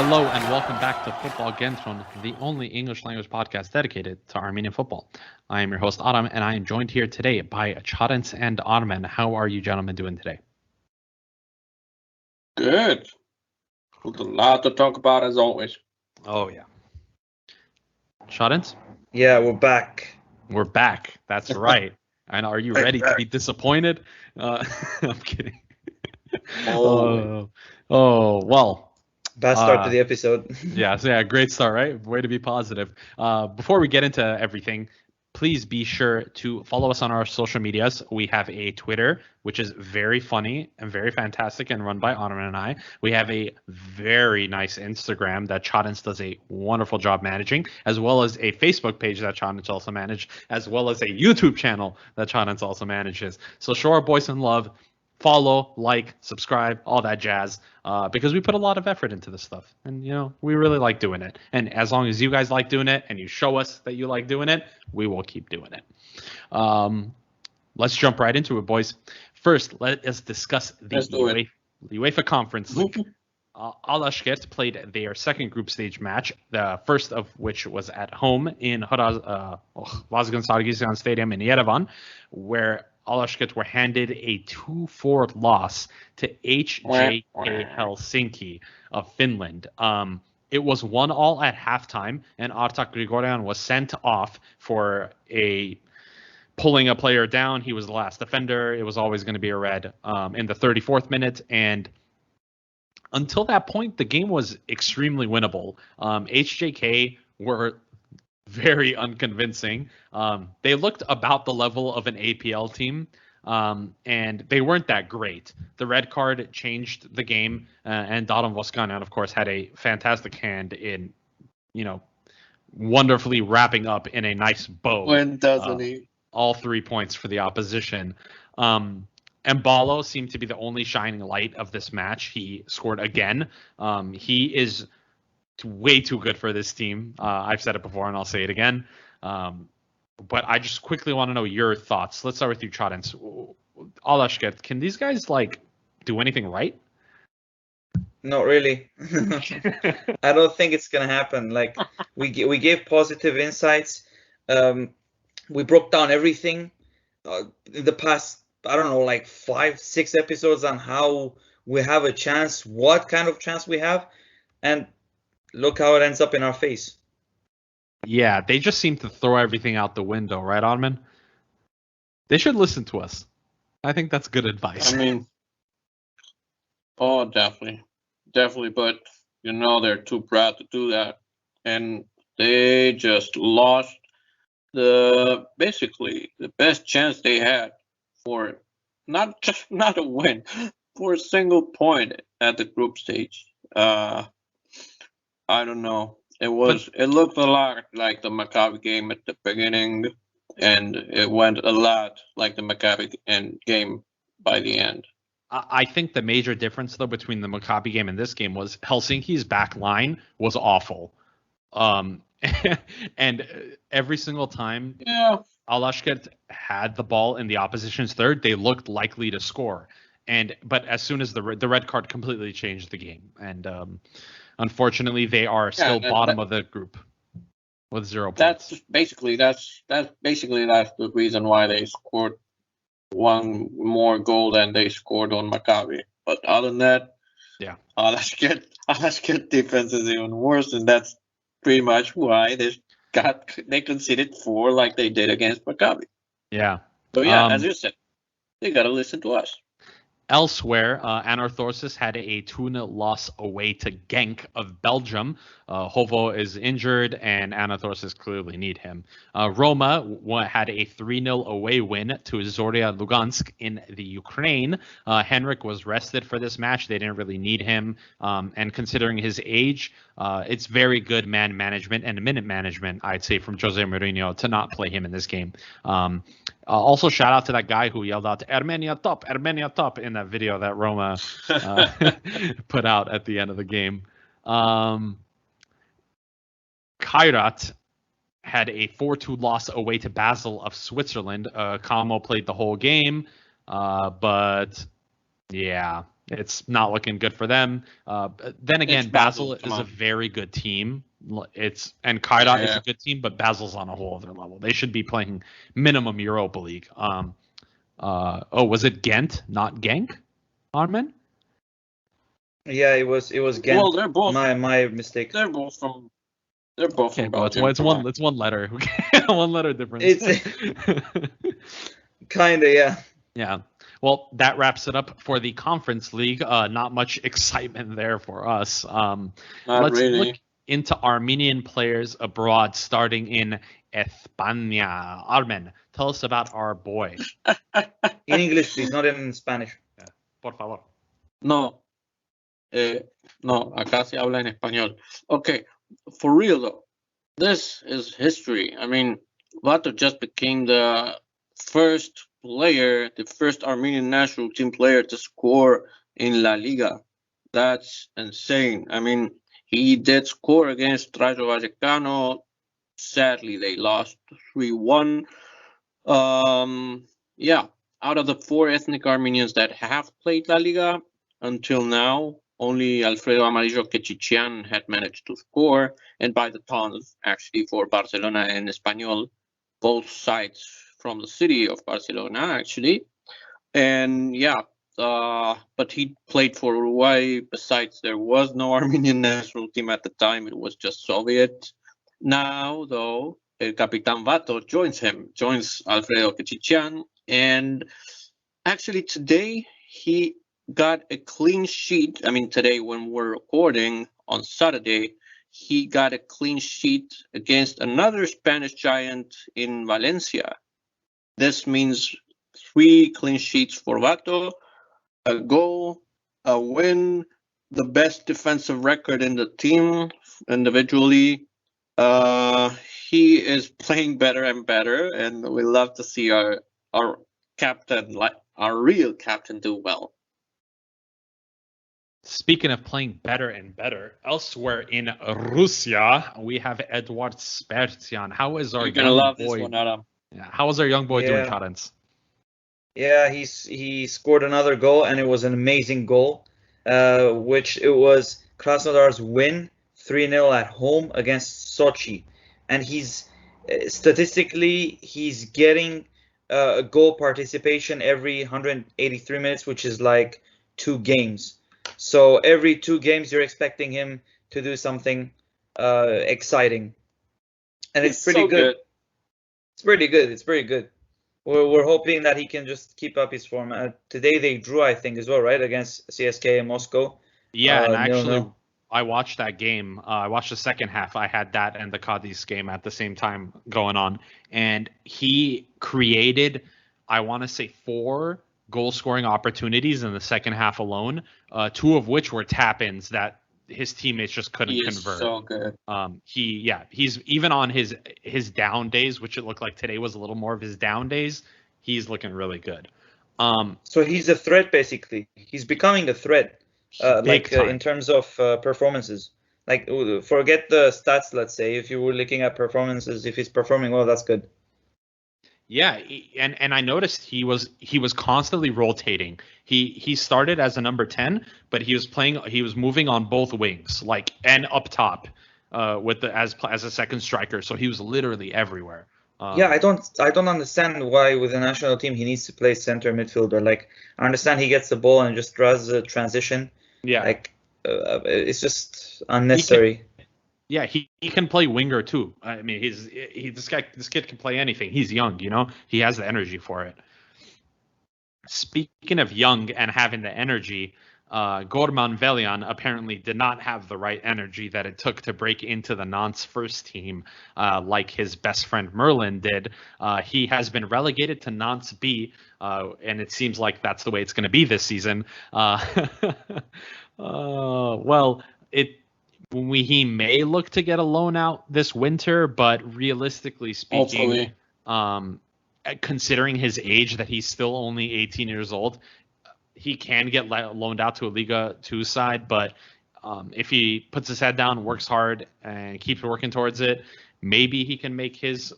Hello and welcome back to Football Kentron, the only English language podcast dedicated to Armenian football. I am your host Adam, and I am joined here today by Charents and Armen. How are you gentlemen doing today? Good. With a lot to talk about as always. Oh yeah. Charents? Yeah, we're back. We're back. That's right. And are you ready to be disappointed? I'm kidding. Oh. Well. Bad start to the episode. Yeah, great start, right? Way to be positive. Before we get into everything, please be sure to follow us on our social medias. We have a Twitter, which is very funny and very fantastic and run by Armen and I. We have a very nice Instagram that Charents does a wonderful job managing, as well as a Facebook page that Charents also manages, as well as a YouTube channel that Charents also manages. So show our boys some love. Follow, like, subscribe, all that jazz, because we put a lot of effort into this stuff. And, we really like doing it. And as long as you guys like doing it and you show us that you like doing it, we will keep doing it. Let's jump right into it, boys. First, let us discuss the UEFA Conference League. Alashkert played their second group stage match, the first of which was at home in Vazgen Sargsyan Stadium in Yerevan, where Alashkert were handed a 2-4 loss to HJK Helsinki of Finland. It was 1-1 at halftime, and Artak Grigoryan was sent off for pulling a player down. He was the last defender. It was always going to be a red in the 34th minute, and until that point, the game was extremely winnable. HJK were very unconvincing. They looked about the level of an APL team, and they weren't that great. The red card changed the game, and Daron Voskanian, of course, had a fantastic hand in, wonderfully wrapping up in a nice bow. When doesn't he? All 3 points for the opposition. Mbalo seemed to be the only shining light of this match. He scored again. He is way too good for this team. I've said it before and I'll say it again. But I just quickly want to know your thoughts. Let's start with you, Charents. Alashkert, can these guys do anything right? Not really. I don't think it's gonna happen. We gave positive insights. We broke down everything in the past, 5-6 episodes on how we have a chance, what kind of chance we have, and look how it ends up in our face. Yeah, they just seem to throw everything out the window, right, Armen? They should listen to us. I think that's good advice. I mean, definitely. Definitely, but they're too proud to do that. And they just lost basically the best chance they had for not a win, for a single point at the group stage. I don't know. It looked a lot like the Maccabi game at the beginning, and it went a lot like the Maccabi game by the end. I think the major difference, though, between the Maccabi game and this game was Helsinki's back line was awful. And every single time Alashkert had the ball in the opposition's third, they looked likely to score. But as soon as the red card completely changed the game, and unfortunately, they are still bottom of the group with 0 points. That's basically the reason why they scored one more goal than they scored on Maccabi. But other than that, Alashkert defense is even worse, and that's pretty much why they conceded 4 like they did against Maccabi. Yeah. So as you said, they gotta listen to us. Elsewhere, Anorthosis had a 2-0 loss away to Genk of Belgium. Hovo is injured, and Anorthosis clearly need him. Roma had a 3-0 away win to Zorya Lugansk in the Ukraine. Henrik was rested for this match. They didn't really need him. And considering his age, it's very good man management and minute management, I'd say, from Jose Mourinho to not play him in this game. Also, shout out to that guy who yelled out Armenia top in that video that Roma put out at the end of the game. Kairat had a 4-2 loss away to Basel of Switzerland. Como played the whole game, but yeah, It's not looking good for them. Then again, It's Basel Basel, come is a on. very good team. And Kairat is Yeah. a good team, but Basel's on a whole other level. They should be playing minimum Europa League. Was it Ghent, not Genk, Armen? Yeah, it was Ghent. Well, they're both My mistake. they're both from Okay, well, Belgium. it's one letter. One letter difference. It's kinda, yeah. Yeah. Well, that wraps it up for the Conference League. Not much excitement there for us. Not Let's really. look into Armenian players abroad, starting in España. Armen, tell us about our boy. In English, please, not in Spanish. Por favor. No. No, acá se habla en español. Okay, for real though, this is history. I mean, Vato just became the first Armenian national team player to score in La Liga. That's insane. I mean, he did score against Rayo Vallecano. Sadly, they lost 3-1. Yeah, out of the 4 ethnic Armenians that have played La Liga until now, only Alfredo Amarillo Quechichian had managed to score, and by the tons, actually, for Barcelona and Espanyol, both sides from the city of Barcelona, actually. And yeah, but he played for Uruguay. Besides, there was no Armenian national team at the time. It was just Soviet. Now, though, El Capitan Vato joins Alfredo Quechichian, and actually today he got a clean sheet. I mean, today when we're recording on Saturday, he got a clean sheet against another Spanish giant in Valencia. This means 3 clean sheets for Vato, a goal, a win, the best defensive record in the team individually. He is playing better and better, and we love to see our captain, like our real captain, do well. Speaking of playing better and better, elsewhere in Russia, we have Edward Spartzian. How is our You're gonna young love boy? this one, Adam. Yeah, how is our young boy doing, Yeah. Karens? Yeah, he scored another goal, and it was an amazing goal, which it was Krasnodar's win 3-0 at home against Sochi. And statistically, he's getting a goal participation every 183 minutes, which is like 2 games. So every 2 games, you're expecting him to do something exciting. And it's pretty so good. It's pretty good. It's pretty good. We're hoping that he can just keep up his form. Today they drew, I think, as well, right, against CSK in Moscow. Yeah, and actually, 0-0. I watched that game. I watched the second half. I had that and the Cadiz game at the same time going on. And he created, I want to say, 4 goal-scoring opportunities in the second half alone, 2 of which were tap-ins that his teammates just couldn't convert. So good. He's even on his down days, which it looked like today was a little more of his down days. He's looking really good. So he's a threat, basically. He's becoming a threat, in terms of performances. Like, forget the stats, let's say. If you were looking at performances, if he's performing well, that's good. Yeah, and I noticed he was constantly rotating. He started as a number 10, but he was moving on both wings, like, and up top, as a second striker. So he was literally everywhere. Yeah, I don't understand why with the national team he needs to play center midfielder. Like, I understand he gets the ball and just does the transition. Yeah, like it's just unnecessary. He can play winger too. I mean, this kid can play anything. He's young, he has the energy for it. Speaking of young and having the energy, Gorman Velian apparently did not have the right energy that it took to break into the Nantes first team, like his best friend Merlin did. He has been relegated to Nantes B, and it seems like that's the way it's going to be this season. He may look to get a loan out this winter, but realistically speaking, considering his age, that he's still only 18 years old, he can get loaned out to a Liga 2 side. But if he puts his head down, works hard, and keeps working towards it, maybe he can make his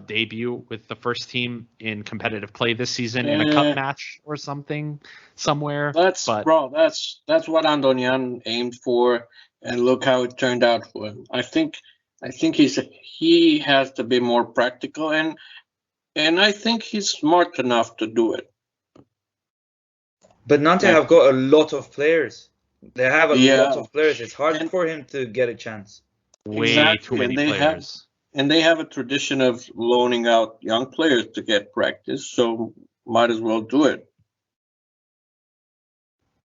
debut with the first team in competitive play this season in a cup match or something somewhere. That's what Andonian aimed for, and look how it turned out for him. I think he has to be more practical, and I think he's smart enough to do it. But Nantes have got a lot of players. They have a lot of players. It's hard for him to get a chance. Way too many players. And they have a tradition of loaning out young players to get practice, so might as well do it.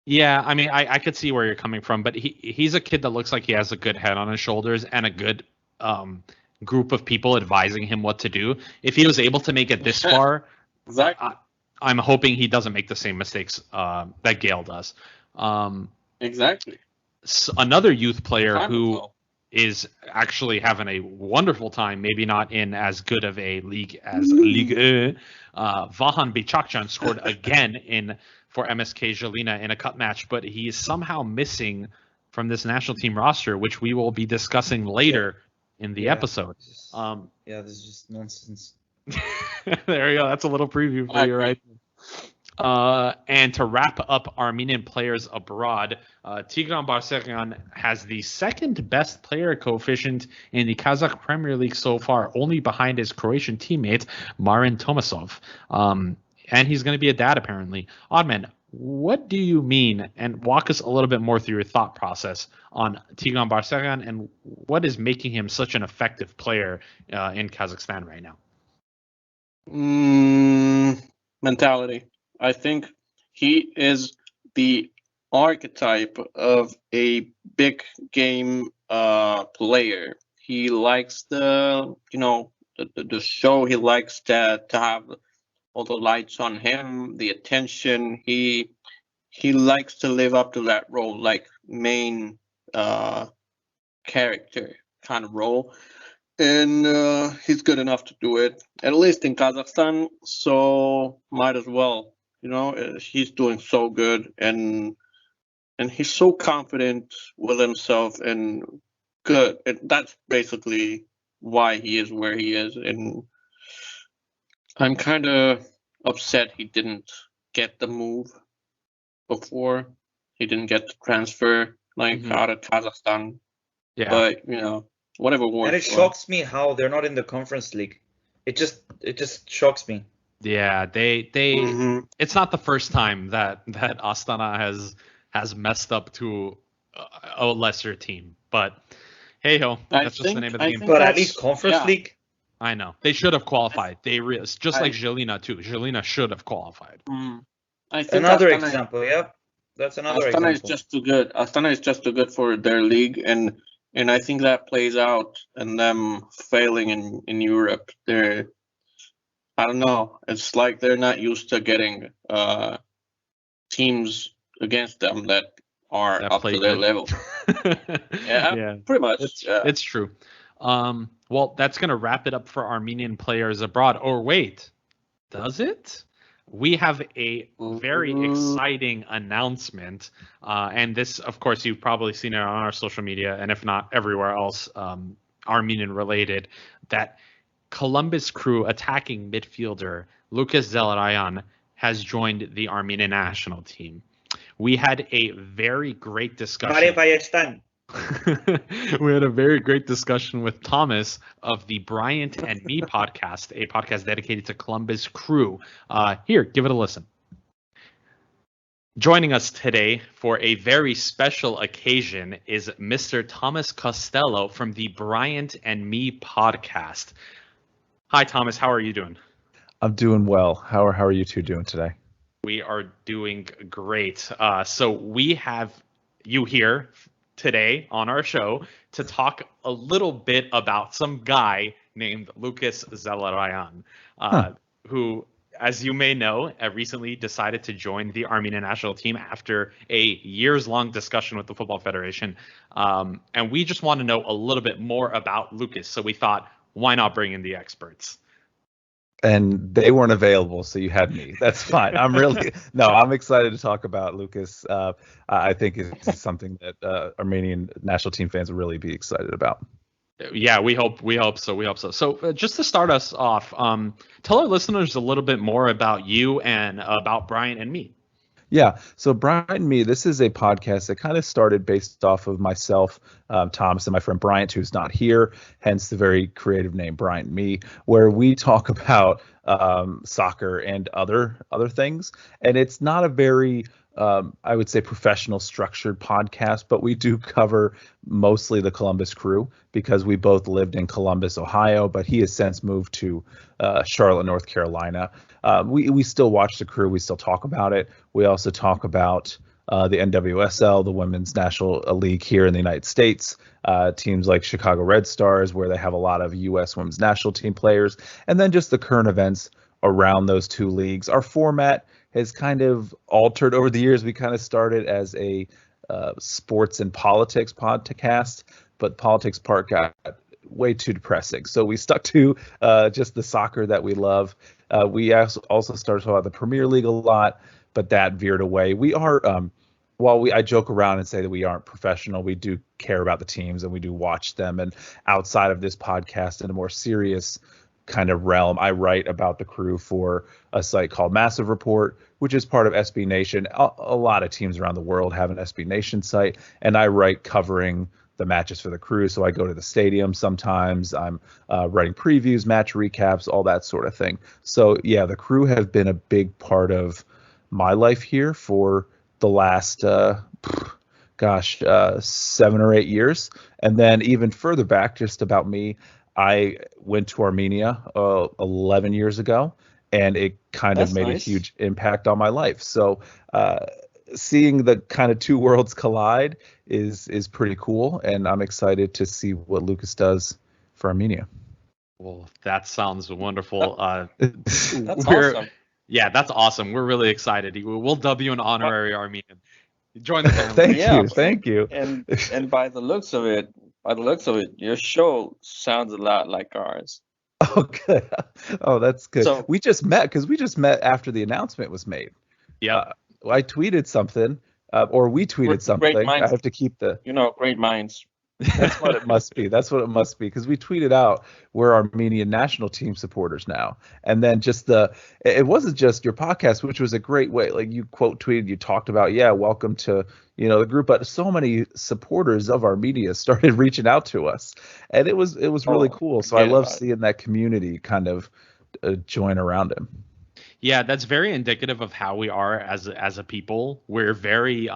Yeah, I mean, I could see where you're coming from, but he's a kid that looks like he has a good head on his shoulders and a good group of people advising him what to do. If he was able to make it this far, exactly. I'm hoping he doesn't make the same mistakes that Gale does. Exactly. Another youth player who is actually having a wonderful time, maybe not in as good of a league as Ligue 1, Vahan Bechakcan scored again for MSK Žilina in a cup match, but he is somehow missing from this national team roster, which we will be discussing later in the episode. This is just nonsense. There you go. That's a little preview for you, right? And to wrap up Armenian players abroad, Tigran Barseghian has the second best player coefficient in the Kazakh Premier League so far, only behind his Croatian teammate Marin Tomasov. And he's going to be a dad, apparently. Oddman, what do you mean? And walk us a little bit more through your thought process on Tigran Barseghian and what is making him such an effective player in Kazakhstan right now. Mentality. I think he is the archetype of a big game player. He likes the show. He likes to have all the lights on him, the attention. He likes to live up to that role, like main character kind of role. And he's good enough to do it, at least in Kazakhstan, so might as well. He's doing so good, and he's so confident with himself and good. And that's basically why he is where he is. And I'm kind of upset he didn't get the move before. He didn't get the transfer out of Kazakhstan. Yeah. But whatever works. And it shocks me how they're not in the Conference League. It just shocks me. Yeah, they it's not the first time that Astana has messed up to a lesser team, but hey ho, that's just the name of the game. But at least Conference League. I know they should have qualified. Just like Žilina too. Žilina should have qualified. I think another example, yeah. That's another Astana example. Is just too good. Astana is just too good for their league, and I think that plays out in them failing in Europe. I don't know. It's like they're not used to getting teams against them that are up to their level. Yeah, pretty much. It's true. Well, that's going to wrap it up for Armenian players abroad. Or wait, does it? We have a very exciting announcement. And this, of course, you've probably seen it on our social media, and if not everywhere else, Armenian related, that Columbus Crew attacking midfielder Lucas Zelarayan has joined the Armenian National Team. We had a very great discussion. We had a very great discussion with Thomas of the Bryant and Me Podcast, a podcast dedicated to Columbus Crew. Here, give it a listen. Joining us today for a very special occasion is Mr. Thomas Costello from the Bryant and Me Podcast. Hi, Thomas. How are you doing? I'm doing well. How are you two doing today? We are doing great. So we have you here today on our show to talk a little bit about some guy named Lucas Zelarayan, who, as you may know, recently decided to join the Armenian National Team after a years-long discussion with the Football Federation. And we just want to know a little bit more about Lucas. So we thought, why not bring in the experts? And they weren't available, so you had me. That's fine. I'm excited to talk about Lucas. I think it's something that Armenian national team fans will really be excited about. Yeah, we hope so. So just to start us off, tell our listeners a little bit more about you and about Bryant and me. Yeah. So Bryant Me, this is a podcast that kind of started based off of myself, Thomas, and my friend Bryant, who's not here, hence the very creative name Bryant Me, where we talk about soccer and other things. And it's not a very I would say professional structured podcast, but we do cover mostly the Columbus Crew because we both lived in Columbus, Ohio, but he has since moved to Charlotte, North Carolina. We still watch the Crew. We still talk about it. We also talk about the NWSL, the Women's National League here in the United States, teams like Chicago Red Stars, where they have a lot of U.S. Women's National Team players, and then just the current events around those two leagues. Our format has kind of altered over the years. We kind of started as a sports and politics podcast, but politics part got way too depressing. So we stuck to just the soccer that we love. We also started talking about the Premier League a lot, but that veered away. We are, I joke around and say that we aren't professional, we do care about the teams and we do watch them. And outside of this podcast, in a more serious kind of realm, I write about the Crew for a site called Massive Report, which is part of SB Nation. A lot of teams around the world have an SB Nation site, and I write covering the matches for the Crew. So I go to the stadium sometimes. I'm writing previews, match recaps, all that sort of thing. So yeah, the Crew have been a big part of my life here for the last 7 or 8 years. And then even further back, just about me, I went to Armenia 11 years ago, and it kind of made a huge impact on my life. So seeing the kind of two worlds collide is pretty cool, and I'm excited to see what Lucas does for Armenia. Well, that sounds wonderful. That's awesome. Yeah, that's awesome. We're really excited. We'll dub you an honorary Armenian. Join the family. Thank you. And by the looks of it, your show sounds a lot like ours. Oh, good. Oh, that's good. So, we just met after the announcement was made. Yeah. I tweeted something, or we tweeted something. Great minds. I have to keep the. Great minds. That's what it must be. Because we tweeted out we're Armenian National Team supporters now, and then it wasn't just your podcast, which was a great way. Like you quote tweeted, you talked about, welcome to the group, but so many supporters of Armenia started reaching out to us, and it was really cool. So I love seeing that community kind of join around him. Yeah, that's very indicative of how we are as a people. We're very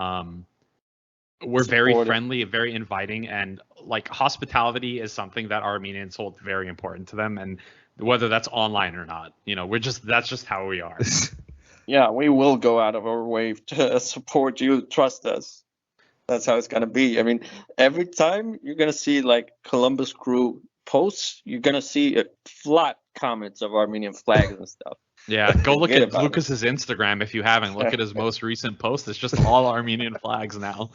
very friendly, very inviting, and like hospitality is something that Armenians hold very important to them, and whether that's online or not, that's just how we are. Yeah, we will go out of our way to support you. Trust us. That's how it's gonna be. I mean, every time you're gonna see like Columbus Crew posts, you're gonna see flat comments of Armenian flags and stuff. Yeah, go look at Lucas's Instagram if you haven't. Look at his most recent post. It's just all Armenian flags now.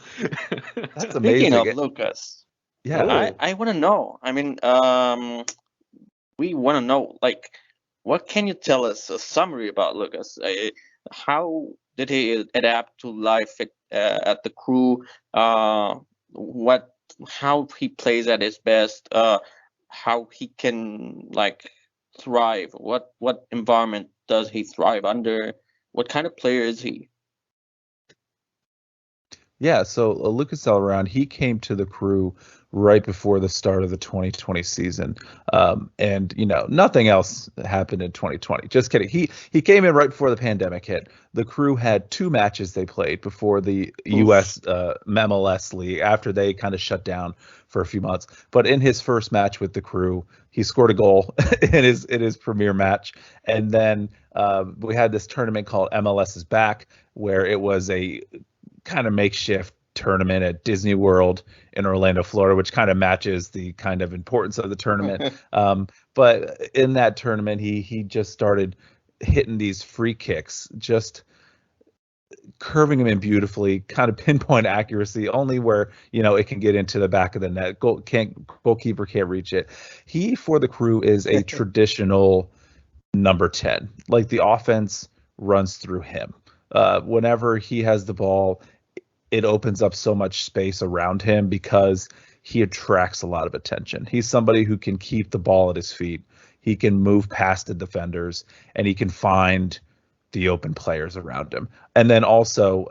That's amazing. Speaking of Lucas, I want to know. I mean, we want to know, like, what can you tell us, a summary about Lucas? How did he adapt to life at the Crew? How he plays at his best? How he can thrive? What environment does he thrive under? What kind of player is he? Yeah, so Lucas Zelarayan, he came to the Crew right before the start of the 2020 season. And, nothing else happened in 2020. Just kidding. He came in right before the pandemic hit. The Crew had 2 matches they played before the U.S. MLS League, after they kind of shut down for a few months. But in his first match with the Crew, he scored a goal in his premier match. And then we had this tournament called MLS is Back, where it was a kind of makeshift tournament at Disney World in Orlando, Florida, which kind of matches the kind of importance of the tournament. But in that tournament, he just started hitting these free kicks, just curving them in beautifully, kind of pinpoint accuracy, only where it can get into the back of the net. Goalkeeper can't reach it. He, for the Crew, is a traditional number 10. Like, the offense runs through him. Whenever he has the ball, it opens up so much space around him because he attracts a lot of attention. He's somebody who can keep the ball at his feet. He can move past the defenders, and he can find the open players around him. And then also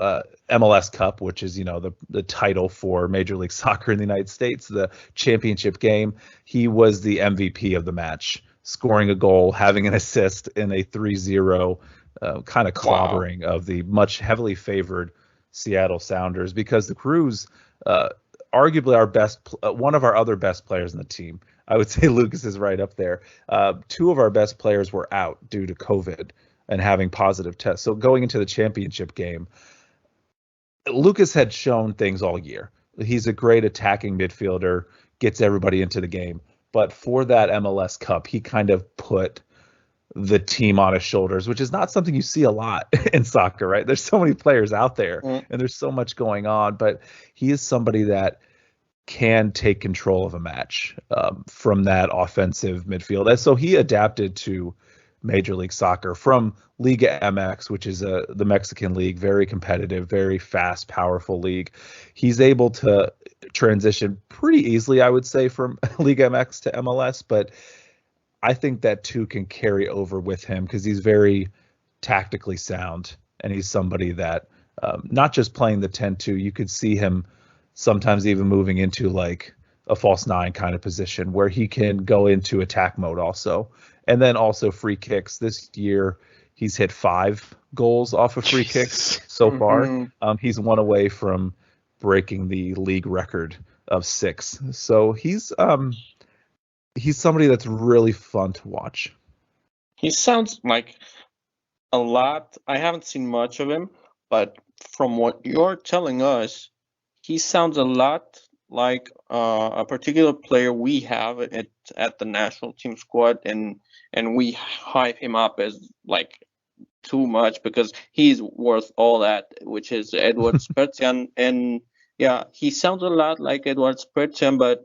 MLS Cup, which is, the title for Major League Soccer in the United States, the championship game. He was the MVP of the match, scoring a goal, having an assist in a 3-0 kind of clobbering of the much heavily favored Seattle Sounders, because the Crews, arguably one of our other best players in the team. I would say Lucas is right up there. Two of our best players were out due to COVID and having positive tests. So going into the championship game, Lucas had shown things all year. He's a great attacking midfielder, gets everybody into the game. But for that MLS Cup, he kind of put the team on his shoulders, which is not something you see a lot in soccer, right? There's so many players out there and there's so much going on, but he is somebody that can take control of a match from that offensive midfield. And so he adapted to Major League Soccer from Liga MX, which is the Mexican league, very competitive, very fast, powerful league. He's able to transition pretty easily, I would say, from Liga MX to MLS, but I think that too can carry over with him because he's very tactically sound, and he's somebody that not just playing the 10-2, you could see him sometimes even moving into like a false nine kind of position where he can go into attack mode also. And then also free kicks. This year, he's hit 5 goals off of free kicks so far. He's one away from breaking the league record of 6. So he's somebody that's really fun to watch. He sounds like a lot. I haven't seen much of him, but from what you're telling us, he sounds a lot like a particular player we have at the national team squad, and we hype him up as like too much because he's worth all that, which is Edward Spartzian. And yeah, he sounds a lot like Edward Spartzian, but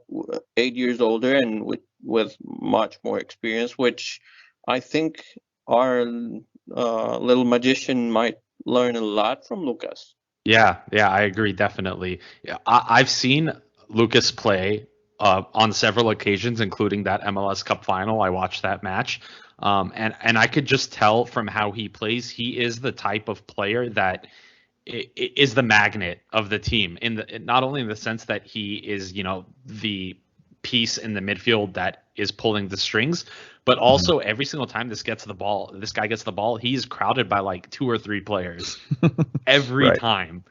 8 years older and with much more experience, which I think our little magician might learn a lot from Lucas. Yeah, I agree, definitely. I've seen Lucas play on several occasions, including that MLS Cup final. I watched that match, and I could just tell from how he plays, he is the type of player that is the magnet of the team. Not only in the sense that he is, the piece in the midfield that is pulling the strings, but also every single time this guy gets the ball, he's crowded by like 2 or 3 players every time.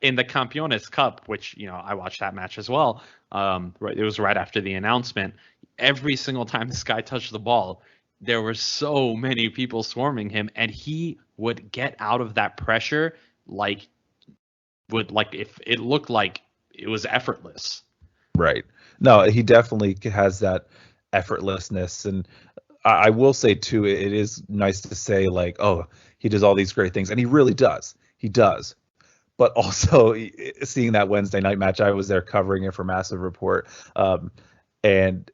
In the Campeones Cup, which I watched that match as well. It was right after the announcement. Every single time this guy touched the ball, there were so many people swarming him, and he would get out of that pressure if it looked like it was effortless. Right. No, he definitely has that effortlessness, and I will say too, it is nice to say like, oh, he does all these great things, and he really does. He does. But also seeing that Wednesday night match, I was there covering it for Massive Report, and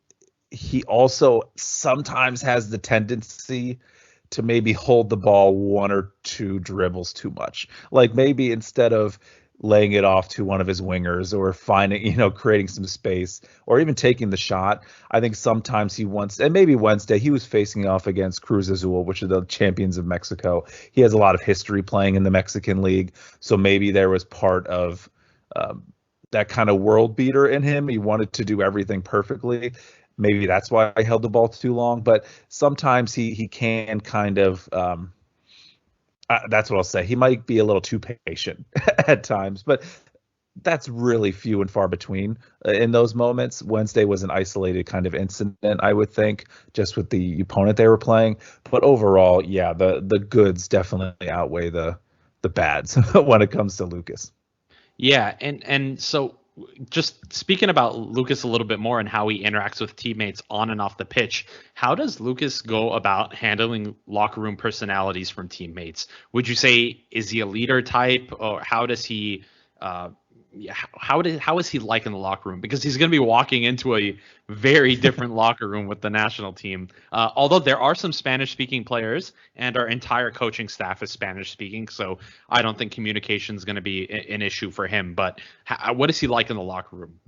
he also sometimes has the tendency to maybe hold the ball 1 or 2 dribbles too much. Like maybe instead of laying it off to one of his wingers or finding, creating some space or even taking the shot, I think sometimes he wants, and maybe Wednesday, he was facing off against Cruz Azul, which are the champions of Mexico. He has a lot of history playing in the Mexican league. So maybe there was part of that kind of world beater in him. He wanted to do everything perfectly. Maybe that's why I held the ball too long, but sometimes he can kind of, that's what I'll say. He might be a little too patient at times, but that's really few and far between in those moments. Wednesday was an isolated kind of incident, I would think, just with the opponent they were playing. But overall, yeah, the goods definitely outweigh the bads when it comes to Lucas. Yeah, and so just speaking about Lucas a little bit more and how he interacts with teammates on and off the pitch, how does Lucas go about handling locker room personalities from teammates? Would you say, is he a leader type, or how does he how is he like in the locker room? Because he's going to be walking into a very different locker room with the national team. Although there are some Spanish-speaking players, and our entire coaching staff is Spanish-speaking, so I don't think communication is going to be an issue for him. But what is he like in the locker room?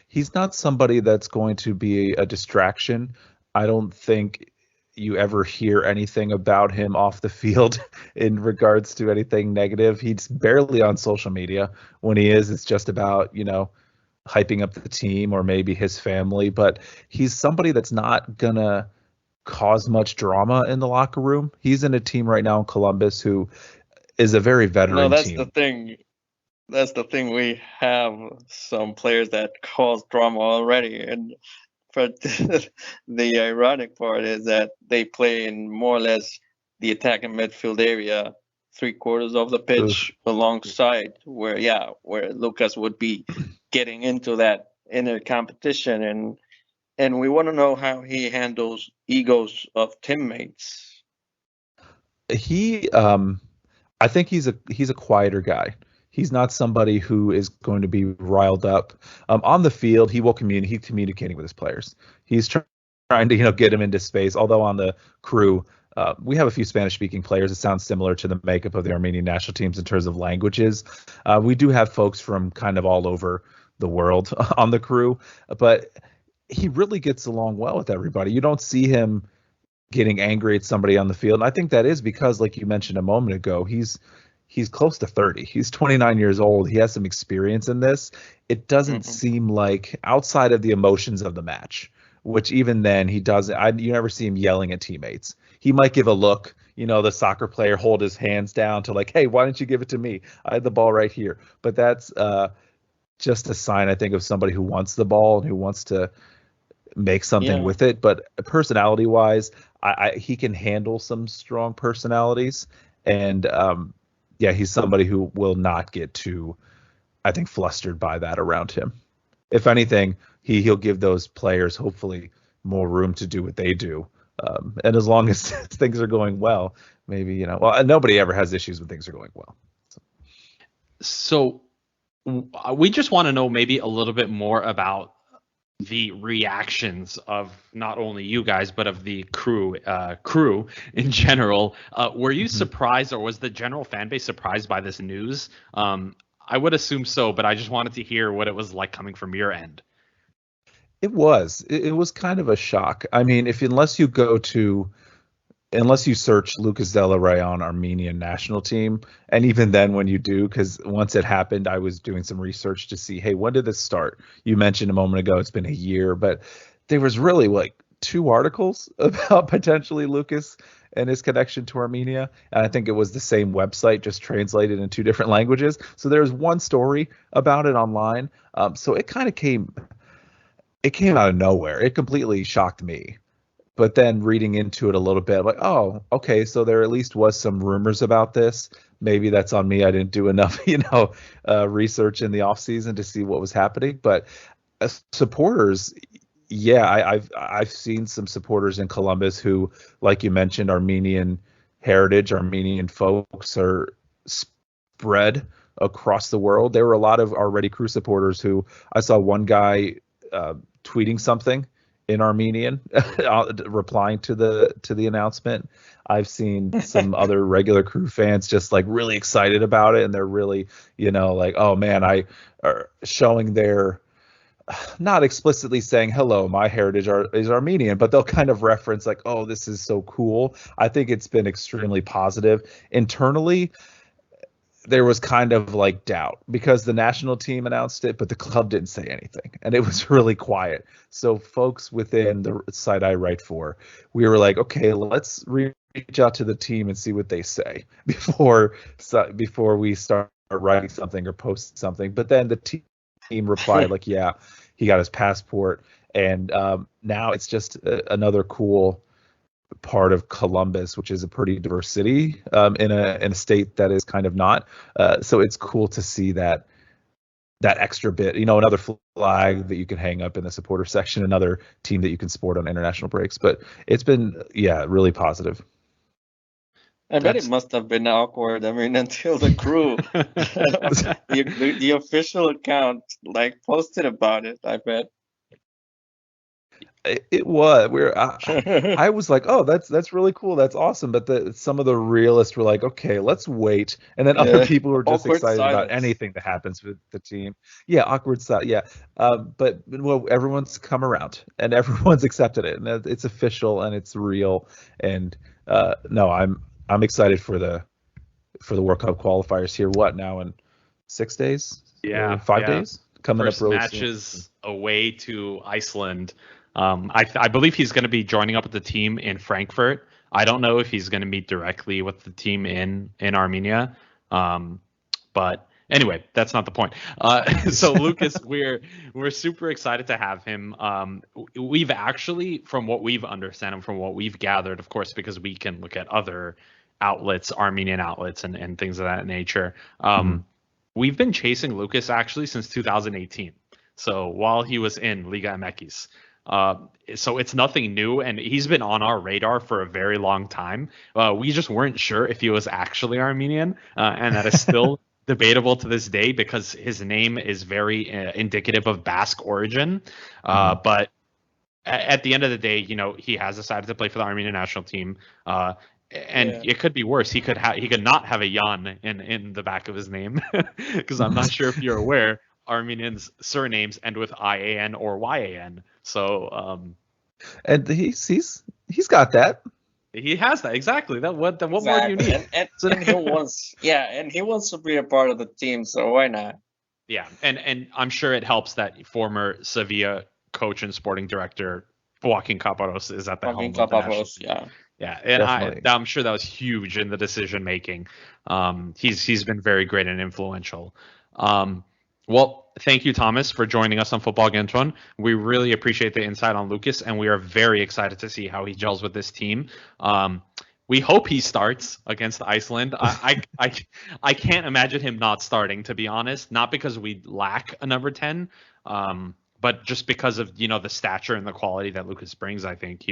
he's not somebody that's going to be a distraction. I don't think you ever hear anything about him off the field in regards to anything negative. He's barely on social media. When he is, it's just about, hyping up the team or maybe his family. But he's somebody that's not going to cause much drama in the locker room. He's in a team right now in Columbus who is a very veteran No, that's team. the thing. That's the thing. We have some players that cause drama already, and but the ironic part is that they play in more or less the attack and midfield area, 3/4 of the pitch alongside where Lucas would be getting into that inner competition, and we want to know how he handles egos of teammates. I think he's a quieter guy. He's not somebody who is going to be riled up. On the field, he will he's communicating with his players. He's trying to get him into space. Although on the crew, we have a few Spanish-speaking players. It sounds similar to the makeup of the Armenian national teams in terms of languages. We do have folks from kind of all over the world on the crew, but he really gets along well with everybody. You don't see him getting angry at somebody on the field. And I think that is because, like you mentioned a moment ago, he's close to 30. He's 29 years old. He has some experience in this. It doesn't seem like, outside of the emotions of the match, which even then he doesn't, you never see him yelling at teammates. He might give a look, the soccer player hold his hands down to like, hey, why don't you give it to me? I had the ball right here. But that's just a sign, I think, of somebody who wants the ball and who wants to make something with it. But personality wise, he can handle some strong personalities. And he's somebody who will not get too, I think, flustered by that around him. If anything, he'll give those players hopefully more room to do what they do. And as long as things are going well, maybe, nobody ever has issues when things are going well. So we just want to know maybe a little bit more about the reactions of not only you guys, but of the crew in general. Were you surprised, or was the general fan base surprised by this news? I would assume so, but I just wanted to hear what it was like coming from your end. It was kind of a shock. I mean, unless you search Lucas Zelarayan Armenian National Team, and even then when you do, because once it happened, I was doing some research to see, hey, when did this start? You mentioned a moment ago it's been a year, but there was really like 2 articles about potentially Lucas and his connection to Armenia, and I think it was the same website, just translated in 2 different languages. So there's one story about it online. So it kind of came out of nowhere. It completely shocked me. But then reading into it a little bit, like, oh, okay, so there at least was some rumors about this. Maybe that's on me. I didn't do enough, research in the off season to see what was happening. But as supporters, I've seen some supporters in Columbus who, like you mentioned, Armenian heritage, Armenian folks are spread across the world. There were a lot of already crew supporters who I saw one guy tweeting something in Armenian, replying to the announcement. I've seen some other regular crew fans just like really excited about it, and they're really, like, oh man, I are showing their, not explicitly saying, hello, my heritage is Armenian, but they'll kind of reference like, oh, this is so cool. I think it's been extremely positive. Internally, there was kind of like doubt because the national team announced it, but the club didn't say anything, and it was really quiet. So folks within the site I write for, we were like, okay, let's reach out to the team and see what they say before we start writing something or post something. But then the team replied like, yeah, he got his passport, and now it's just another cool part of Columbus, which is a pretty diverse city in a state that is kind of not. So it's cool to see that extra bit, another flag that you can hang up in the supporter section, another team that you can sport on international breaks. But it's been, really positive. I bet it must have been awkward. I mean, until the crew, the official account, like, posted about it, I bet. It was. I was like, oh, that's really cool. That's awesome. But some of the realists were like, okay, let's wait. And then other people were just Awkward excited about silence. anything that happens with the team. Yeah, awkward silence. Yeah. But well, everyone's come around and everyone's accepted it, and it's official and it's real. And no, I'm excited for the World Cup qualifiers here. What now in 6 days? Yeah, 5 days coming First up really matches soon. away to Iceland. I believe he's going to be joining up with the team in Frankfurt. I don't know if he's going to meet directly with the team in Armenia. But anyway, that's not the point. So Lucas, we're super excited to have him. We've actually, from what we've understood and from what we've gathered, of course, because we can look at other outlets, Armenian outlets, and things of that nature. We've been chasing Lucas actually since 2018. So while he was in Liga MX. So it's nothing new, and he's been on our radar for a very long time. We just weren't sure if he was actually Armenian, and that is still debatable to this day because his name is very indicative of Basque origin. But at the end of the day, he has decided to play for the Armenian national team. It could be worse. He could not have a Yan in the back of his name, because I'm not sure if you're aware, Armenians' surnames end with IAN or YAN. So and he's got that. He has that, exactly. What more do you need? And he wants to be a part of the team, so why not? Yeah, and I'm sure it helps that former Sevilla coach and sporting director Joaquin Caparros is at the helm of the national team. Yeah, and I'm sure that was huge in the decision making. He's been very great and influential. Well, thank you, Thomas, for joining us on Football Kentron. We really appreciate the insight on Lucas, and we are very excited to see how he gels with this team. We hope he starts against Iceland. I can't imagine him not starting, to be honest. Not because we lack a number 10, but just because of the stature and the quality that Lucas brings. I think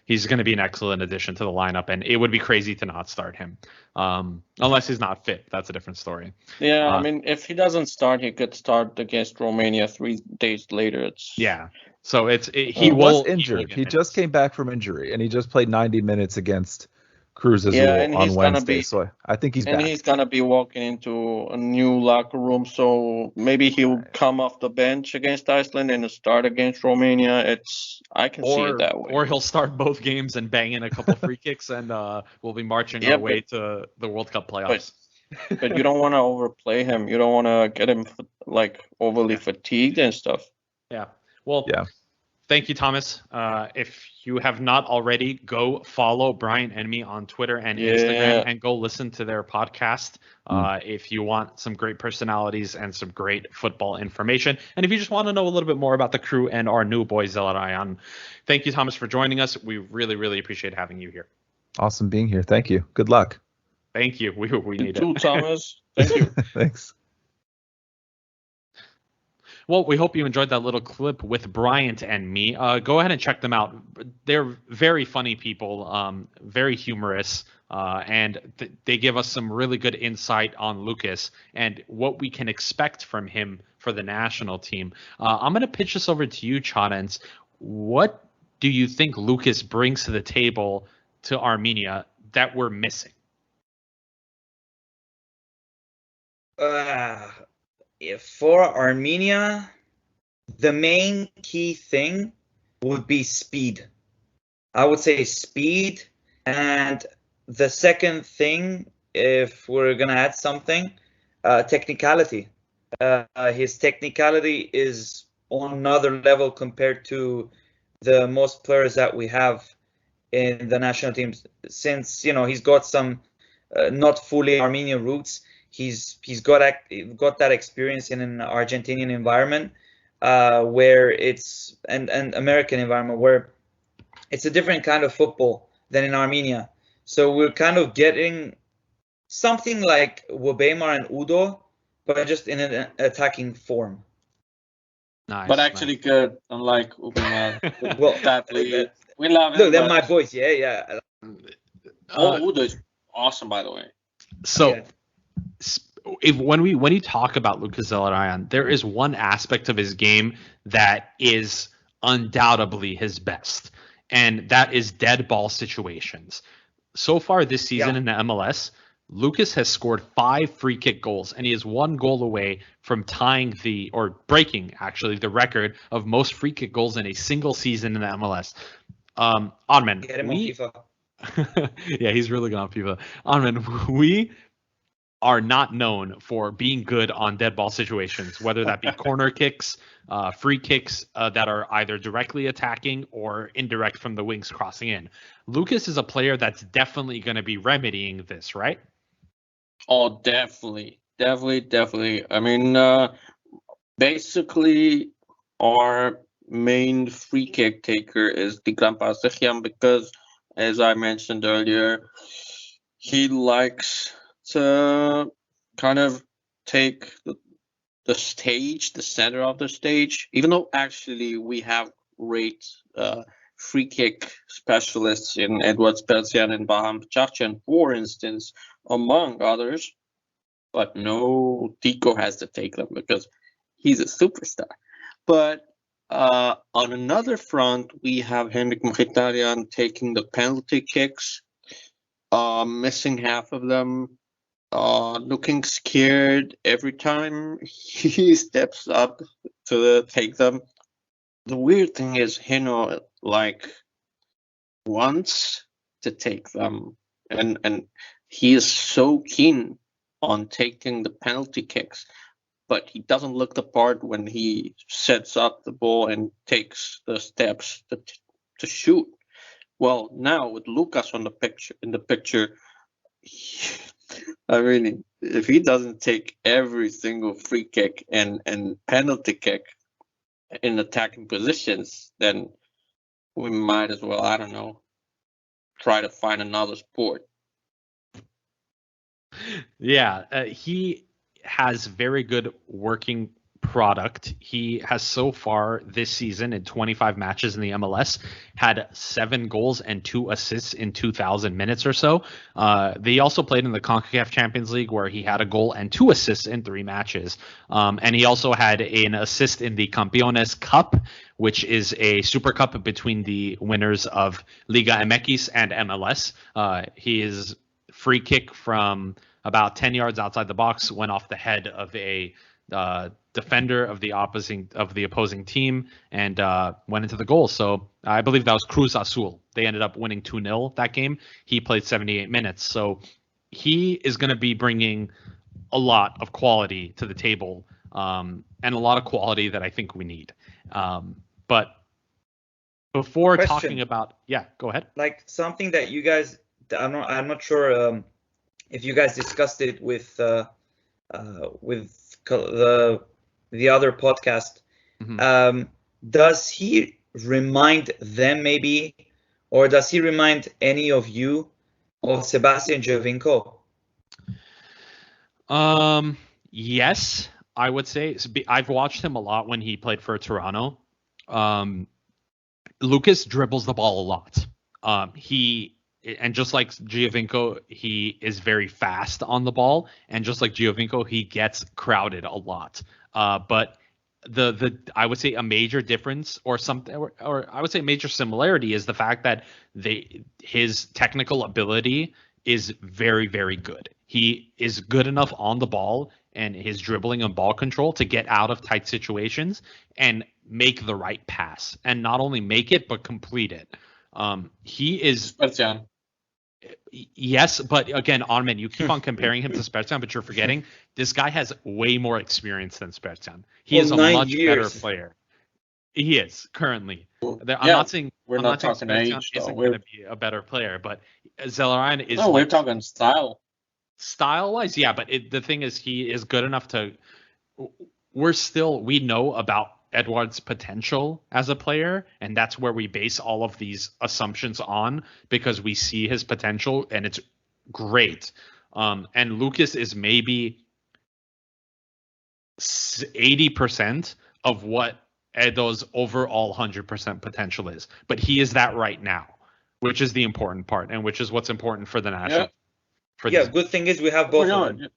he's going to be an excellent addition to the lineup, and it would be crazy to not start him, unless he's not fit. That's a different story. Yeah, I mean, if he doesn't start, he could start against Romania 3 days later. So he was injured. He just came back from injury, and he just played 90 minutes against Cruz Azul on Wednesday. So I think he's back. And he's gonna be walking into a new locker room. So maybe he'll come off the bench against Iceland and start against Romania. I can see it that way. Or he'll start both games and bang in a couple free kicks, and we'll be marching our way to the World Cup playoffs. But you don't want to overplay him. You don't want to get him overly fatigued and stuff. Yeah. Well, thank you, Thomas. If you have not already, go follow Bryant and me on Twitter and Instagram, and go listen to their podcast if you want some great personalities and some great football information. And if you just want to know a little bit more about the crew and our new boy, Zelerayan. Thank you, Thomas, for joining us. We really, really appreciate having you here. Awesome being here. Thank you. Good luck. Thank you. We need it. Thomas. Thank you. Thanks. Well, we hope you enjoyed that little clip with Bryant and me. Go ahead and check them out. They're very funny people, very humorous, and they give us some really good insight on Lucas and what we can expect from him for the national team. I'm going to pitch this over to you, Chadens. What do you think Lucas brings to the table to Armenia that we're missing? For Armenia, the main key thing would be speed. I would say speed. And the second thing, if we're going to add something, technicality. His technicality is on another level compared to the most players that we have in the national teams. Since, he's got some not fully Armenian roots, he's got that experience in an Argentinian environment where it's and American environment where it's a different kind of football than in Armenia. So we're kind of getting something like Wobemar and Udo, but just in an attacking form. Nice, but actually good, unlike Wobemar. Well, we love him. Look, they're my boys. Yeah. Udo is awesome, by the way. So. Yeah. When you talk about Lucas Zelarayan, there is one aspect of his game that is undoubtedly his best, and that is dead ball situations. So far this season in the MLS, Lucas has scored 5 free kick goals, and he is 1 goal away from tying breaking actually the record of most free kick goals in a single season in the MLS. Armen, Get him on FIFA. yeah, he's really good on FIFA. Armen, we are not known for being good on dead ball situations, whether that be corner kicks, free kicks that are either directly attacking or indirect from the wings crossing in. Lucas is a player that's definitely going to be remedying this, right? Oh, definitely. I mean, basically, our main free kick taker is Tigran Pasakyan because, as I mentioned earlier, he likes to kind of take the stage, the center of the stage, even though actually we have great free kick specialists in Edward Spartzian and Baham Chachyan, for instance, among others. But no, Tico has to take them because he's a superstar. But on another front, we have Henrik Mkhitaryan taking the penalty kicks, missing half of them, looking scared every time he steps up to take them. The weird thing is Hino wants to take them, and he is so keen on taking the penalty kicks, but he doesn't look the part when he sets up the ball and takes the steps to shoot. Well, now with Lucas in the picture, I mean, if he doesn't take every single free kick and penalty kick in attacking positions, then we might as well, I don't know, try to find another sport. Yeah, he has very good working product. He has so far this season in 25 matches in the MLS had 7 goals and 2 assists in 2,000 minutes or so. They also played in the CONCACAF Champions League where he had a goal and 2 assists in 3 matches. And he also had an assist in the Campeones Cup, which is a super cup between the winners of Liga MX and MLS. His free kick from about 10 yards outside the box went off the head of a defender of the opposing team and went into the goal. So I believe that was Cruz Azul. They ended up winning 2-0 that game. He played 78 minutes. So he is going to be bringing a lot of quality to the table, and a lot of quality that I think we need. But before talking about, go ahead. Like something that you guys, I'm not sure if you guys discussed it with the other podcast. Mm-hmm. Does he remind them maybe, or does he remind any of you of Sebastian Giovinco? Yes, I would say. I've watched him a lot when he played for Toronto. Lucas dribbles the ball a lot. And just like Giovinco, he is very fast on the ball, and just like Giovinco, he gets crowded a lot. But the I would say a major difference or something, or I would say major similarity is the fact that his technical ability is very, very good. He is good enough on the ball and his dribbling and ball control to get out of tight situations and make the right pass, and not only make it but complete it. He is. Spartzian. Yes, but again, Armen, you keep on comparing him to Spartzian, but you're forgetting this guy has way more experience than Spartzian. He is a much better player. He is currently. I'm not saying Spartzian isn't going to be a better player, but Zelerayan is. No, we're talking style. Style-wise, yeah, but the thing is, he is good enough to. We know about Edward's potential as a player, and that's where we base all of these assumptions on, because we see his potential and it's great. And Lucas is maybe 80% of what Edo's overall 100% potential is, but he is that right now, which is the important part, and which is what's important for the national. Good thing is we have both of them.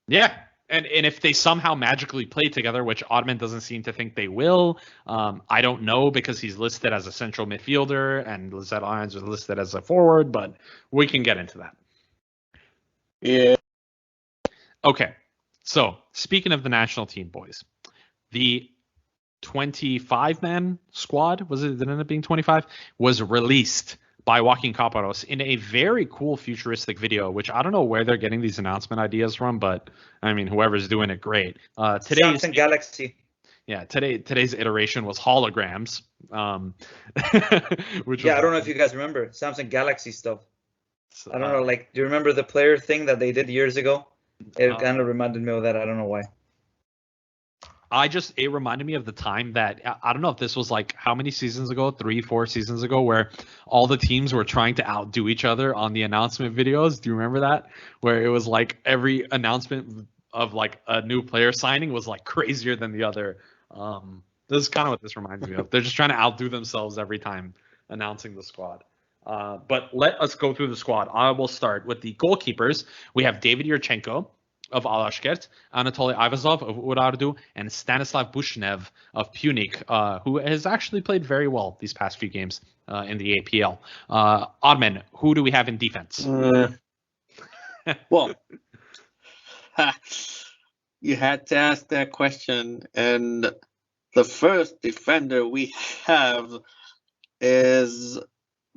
Yeah, And if they somehow magically play together, which Ottman doesn't seem to think they will, I don't know because he's listed as a central midfielder and Zelerayan is listed as a forward, but we can get into that. Yeah. Okay, so speaking of the national team, boys, the 25-man squad, did it end up being 25, was released by Joaquin Caparros in a very cool futuristic video, which I don't know where they're getting these announcement ideas from, but I mean, whoever's doing it, great. Samsung Galaxy. Yeah, today's iteration was holograms. Which I don't know if you guys remember Samsung Galaxy stuff. I don't know, do you remember the player thing that they did years ago? It kind of reminded me of that. I don't know why. It reminded me of the time that, I don't know if this was like how many seasons ago, 3-4 seasons ago, where all the teams were trying to outdo each other on the announcement videos. Do you remember that? Where it was like every announcement of like a new player signing was like crazier than the other. This is kind of what this reminds me of. They're just trying to outdo themselves every time announcing the squad. But let us go through the squad. I will start with the goalkeepers. We have David Yurchenko of Alashkert, Anatoly Ivazov of Urartu, and Stanislav Bushnev of Punic, who has actually played very well these past few games in the APL. Armen, who do we have in defense? Well, you had to ask that question, and the first defender we have is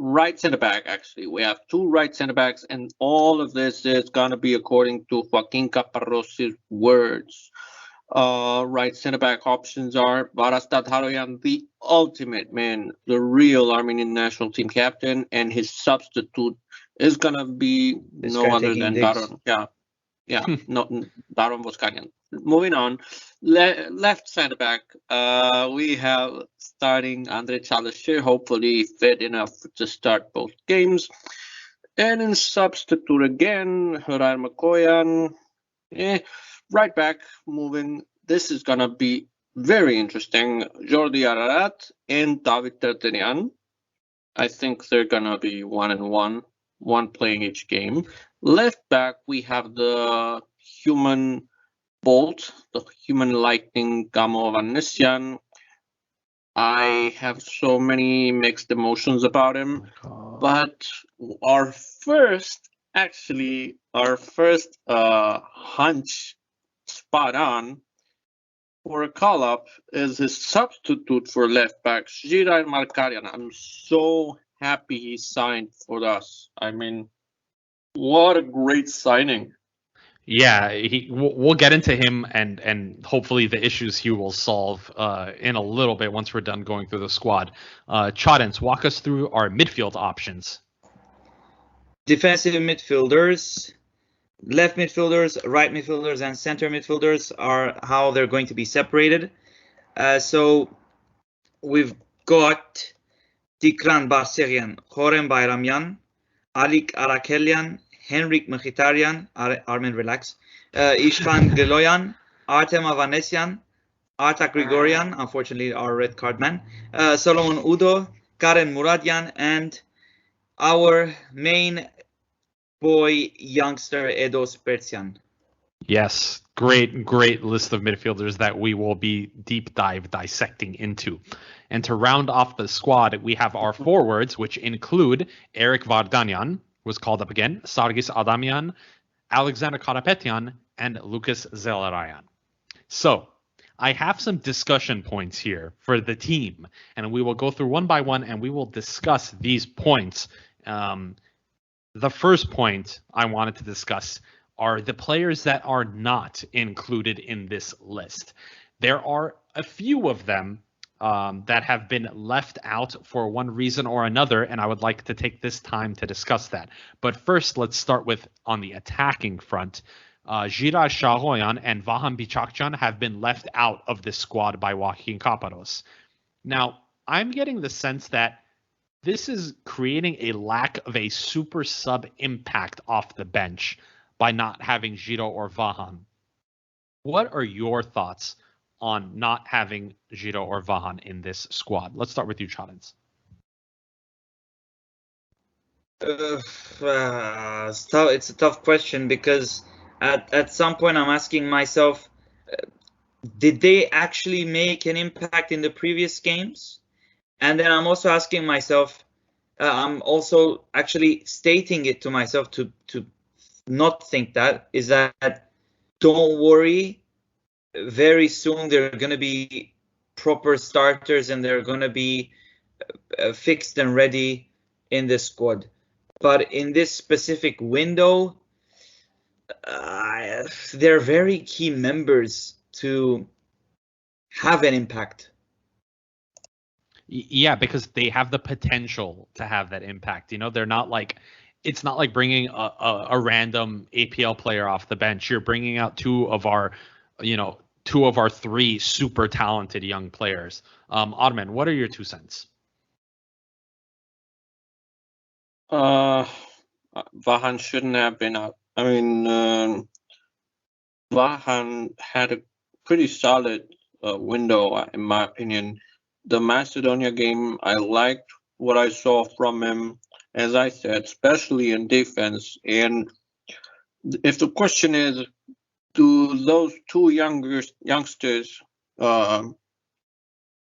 right center back. Actually, we have two right center backs, and all of this is gonna be according to Joaquin Caparros' words. Right center back options are Varas Tatharoyan, the ultimate man, the real Armenian national team captain, and his substitute is gonna be no other than Daron. Daron Voskanyan. Moving on, left center back, we have starting Andre Chalashe, hopefully fit enough to start both games. And in substitute again, Horar Makoyan. Right back, moving. This is going to be very interesting. Jordi Ararat and David Terterian. I think they're going to be 1-1, one playing each game. Left back, we have the human bolt, the human lightning, Gamo Vanessian. I have so many mixed emotions about him, but our first hunch spot on for a call-up is his substitute for left back, Jirai Markarian. I'm so happy he signed for us. I mean, what a great signing. Yeah, we'll get into him and hopefully the issues he will solve in a little bit once we're done going through the squad. Chadens, walk us through our midfield options. Defensive midfielders, left midfielders, right midfielders, and center midfielders are how they're going to be separated. So we've got Tikran Barserian, Khorem Bayramyan, Alik Arakelian, Henrik Mkhitaryan, Armen relax, Ishvan Geloyan, Artem Avanesian, Artak Grigorian, unfortunately our red card man, Solomon Udo, Karen Muradian, and our main boy youngster Edo Spartzian. Yes, great list of midfielders that we will be deep dive dissecting into. And to round off the squad, we have our forwards, which include Eric Vardanyan, was called up again, Sargis Adamian, Alexander Karapetyan, and Lucas Zelarayan. So I have some discussion points here for the team, and we will go through one by one, and we will discuss these points. The first point I wanted to discuss are the players that are not included in this list. There are a few of them that have been left out for one reason or another, and I would like to take this time to discuss that. But first, let's start with on the attacking front. Gira Shahoyan and Vahan Bichakchan have been left out of this squad by Joaquin Caparros. Now, I'm getting the sense that this is creating a lack of a super sub impact off the bench by not having Giro or Vahan. What are your thoughts on not having Giro or Vahan in this squad? Let's start with you, Chadens. It's a tough question because at some point I'm asking myself, did they actually make an impact in the previous games? And then I'm also asking myself, I'm also actually stating it to myself to not think that, is that don't worry, very soon they're going to be proper starters and they're going to be fixed and ready in the squad. But in this specific window, they're very key members to have an impact. Yeah, because they have the potential to have that impact. You know, they're not like, it's not like bringing a random APL player off the bench. You're bringing out two of our three super talented young players. Ottoman, what are your 2 cents? Vahan shouldn't have been out. I mean, Vahan had a pretty solid window, in my opinion. The Macedonia game, I liked what I saw from him, as I said, especially in defense. And if the question is, do those two youngsters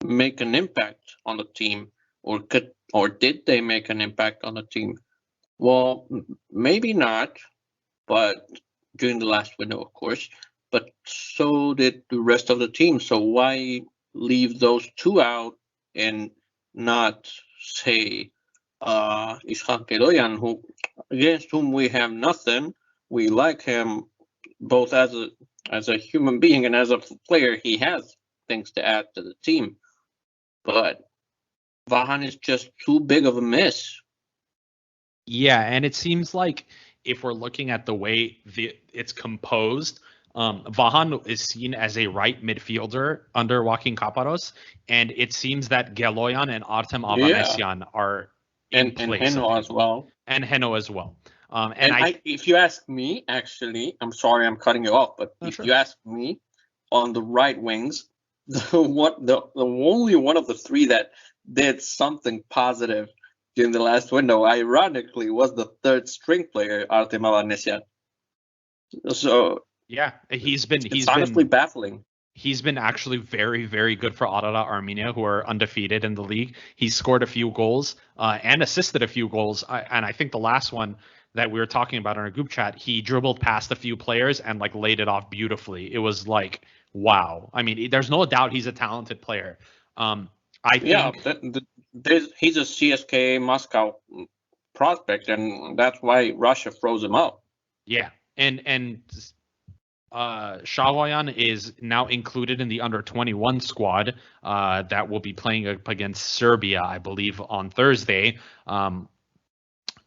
make an impact on the team, or did they make an impact on the team? Well, maybe not, but during the last window, of course. But so did the rest of the team. So why leave those two out and not say Zelerayan, against whom we have nothing? We like him both as a human being and as a player. He has things to add to the team, but Vahan is just too big of a miss. Yeah, and it seems like if we're looking at the way it's composed, Vahan is seen as a right midfielder under Joaquin Kaparos, and it seems that Geloyan and Artem Avanesyan are in place. And Heno as well. And Heno as well. If you ask me, actually, I'm sorry I'm cutting you off, but if you ask me, on the right wings, the only one of the three that did something positive during the last window, ironically, was the third string player, Artem Avanesyan. So yeah, he's honestly baffling. He's been actually very, very good for Arada Armenia, who are undefeated in the league. He's scored a few goals and assisted a few goals. And I think the last one that we were talking about in our group chat, he dribbled past a few players and like laid it off beautifully. It was like, wow. I mean, there's no doubt he's a talented player. I think he's a CSKA Moscow prospect, and that's why Russia froze him out. Yeah, and Zelerayan is now included in the under-21 squad that will be playing up against Serbia, I believe, on Thursday,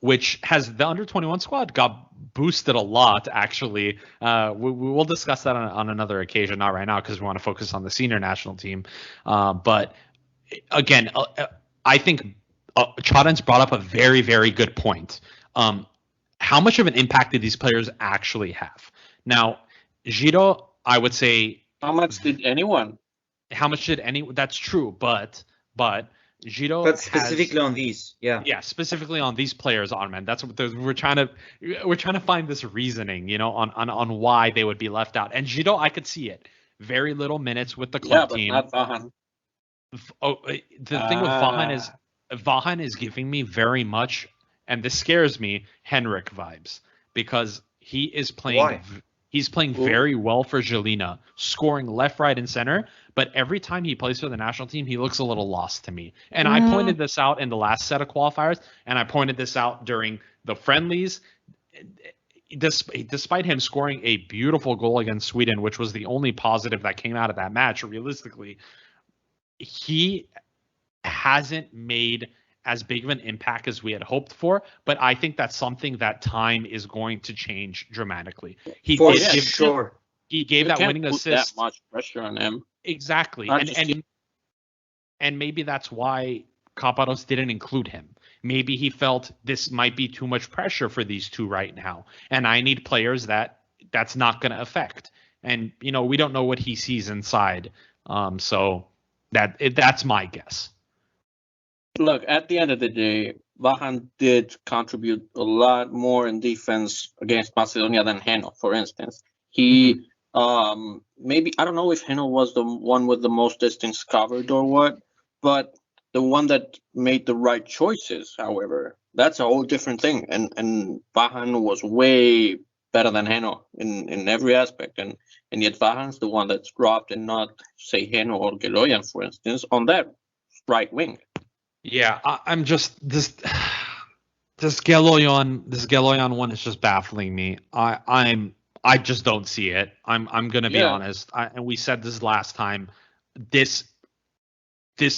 which has the under-21 squad got boosted a lot, actually. We will discuss that on another occasion, not right now, because we want to focus on the senior national team. But again, I think Chadan's brought up a very, very good point. How much of an impact did these players actually have? Now, Giro, I would say. How much did anyone? That's true, but Giro. But specifically on these, yeah. Yeah, specifically on these players, Armen. That's what we're trying to find this reasoning, on why they would be left out. And Giro, I could see it. Very little minutes with the club team. Yeah, but not Vahan. The thing with Vahan is giving me very much, and this scares me, Henrik vibes, because he is playing. Why? He's playing very well for Jelena, scoring left, right, and center. But every time he plays for the national team, he looks a little lost to me. And I pointed this out in the last set of qualifiers, and I pointed this out during the friendlies. Despite him scoring a beautiful goal against Sweden, which was the only positive that came out of that match, realistically, he hasn't made as big of an impact as we had hoped for, but I think that's something that time is going to change dramatically. He gave that winning assist. That much pressure on him. Exactly, and maybe that's why Kaparos didn't include him. Maybe he felt this might be too much pressure for these two right now, and I need players that's not going to affect. And we don't know what he sees inside, so that's my guess. Look, at the end of the day, Vahan did contribute a lot more in defense against Macedonia than Heno, for instance. He maybe I don't know if Heno was the one with the most distance covered or what, but the one that made the right choices, however, that's a whole different thing. And Vahan was way better than Heno in every aspect, and yet Vahan's the one that's dropped and not say Heno or Geloyan, for instance, on that right wing. Yeah, I'm just this Geloyan one is just baffling me. I just don't see it. I'm gonna be honest. And we said this last time. This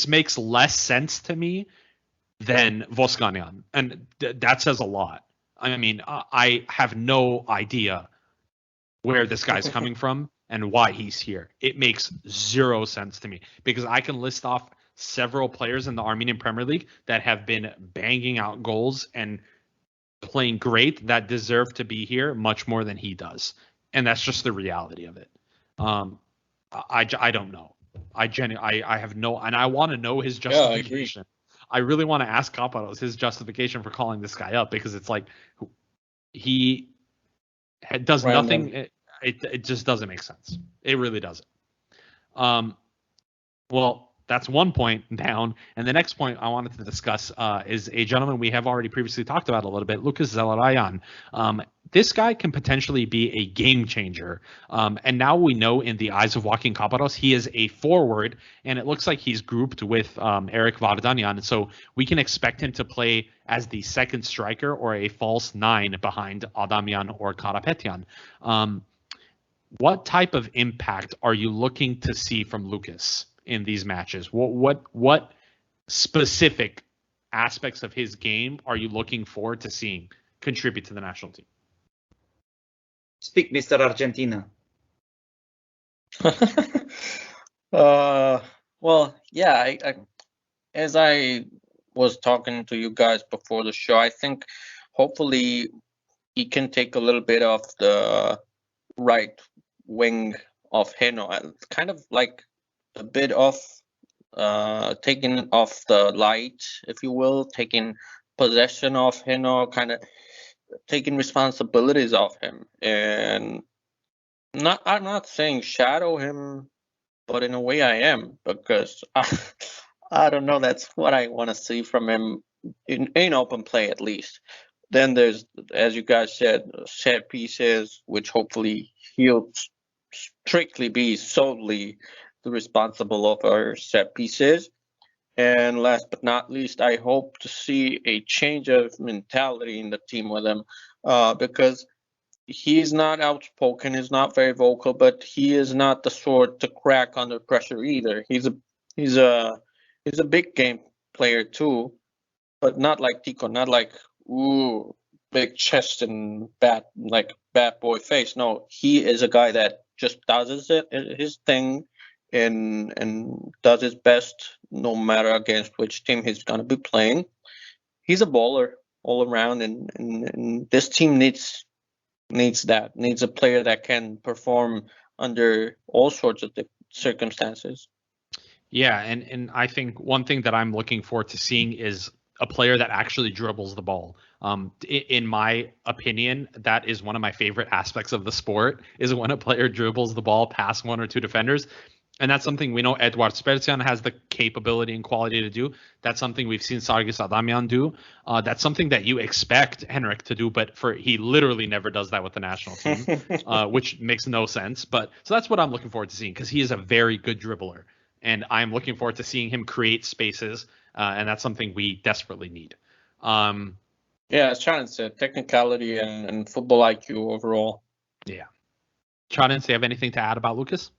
makes less sense to me than Voskanyan, and that says a lot. I mean, I have no idea where this guy's coming from and why he's here. It makes zero sense to me because I can list off several players in the Armenian Premier League that have been banging out goals and playing great that deserve to be here much more than he does. And that's just the reality of it. I don't know. I have no, and I want to know his justification. I really want to ask Kaparos his justification for calling this guy up because it's like he does nothing. It just doesn't make sense. It really doesn't. Well, that's one point down. And the next point I wanted to discuss is a gentleman we have already previously talked about a little bit, Lucas Zelarayan. This guy can potentially be a game changer. And now we know in the eyes of Joaquin Kaparos, he is a forward, and it looks like he's grouped with Eric Vardanyan. So we can expect him to play as the second striker or a false nine behind Adamian or Karapetyan. What type of impact are you looking to see from Lucas in these matches? What specific aspects of his game are you looking forward to seeing contribute to the national team? Speak, Mr. Argentina. Well, yeah, as I was talking to you guys before the show, I think hopefully he can take a little bit of the right wing of Heno, kind of like a bit of taking off the light, if you will, taking possession of Heno, kind of taking responsibilities of him, and I'm not saying shadow him, but in a way I am, because I don't know, that's what I want to see from him in open play at least. Then there's, as you guys said, set pieces, which hopefully he'll strictly be solely the responsible of our set pieces. And last but not least, I hope to see a change of mentality in the team with him, because he's not outspoken, he's not very vocal, but he is not the sort to crack under pressure either. He's a big game player too, but not like Tico, not like big chest and bad boy face. No, he is a guy that just does his thing and does his best no matter against which team he's going to be playing. He's a baller all around, and this team needs a player that can perform under all sorts of circumstances. Yeah, and I think one thing that I'm looking forward to seeing is a player that actually dribbles the ball. In my opinion, that is one of my favorite aspects of the sport, is when a player dribbles the ball past one or two defenders. And that's something we know Edward Spartzian has the capability and quality to do. That's something we've seen Sargis Adamian do. That's something that you expect Henrik to do, but he literally never does that with the national team, which makes no sense. But so that's what I'm looking forward to seeing, because he is a very good dribbler, and I'm looking forward to seeing him create spaces, and that's something we desperately need. Yeah, as Charan said, technicality and football IQ overall. Yeah. Charan, do you have anything to add about Lucas?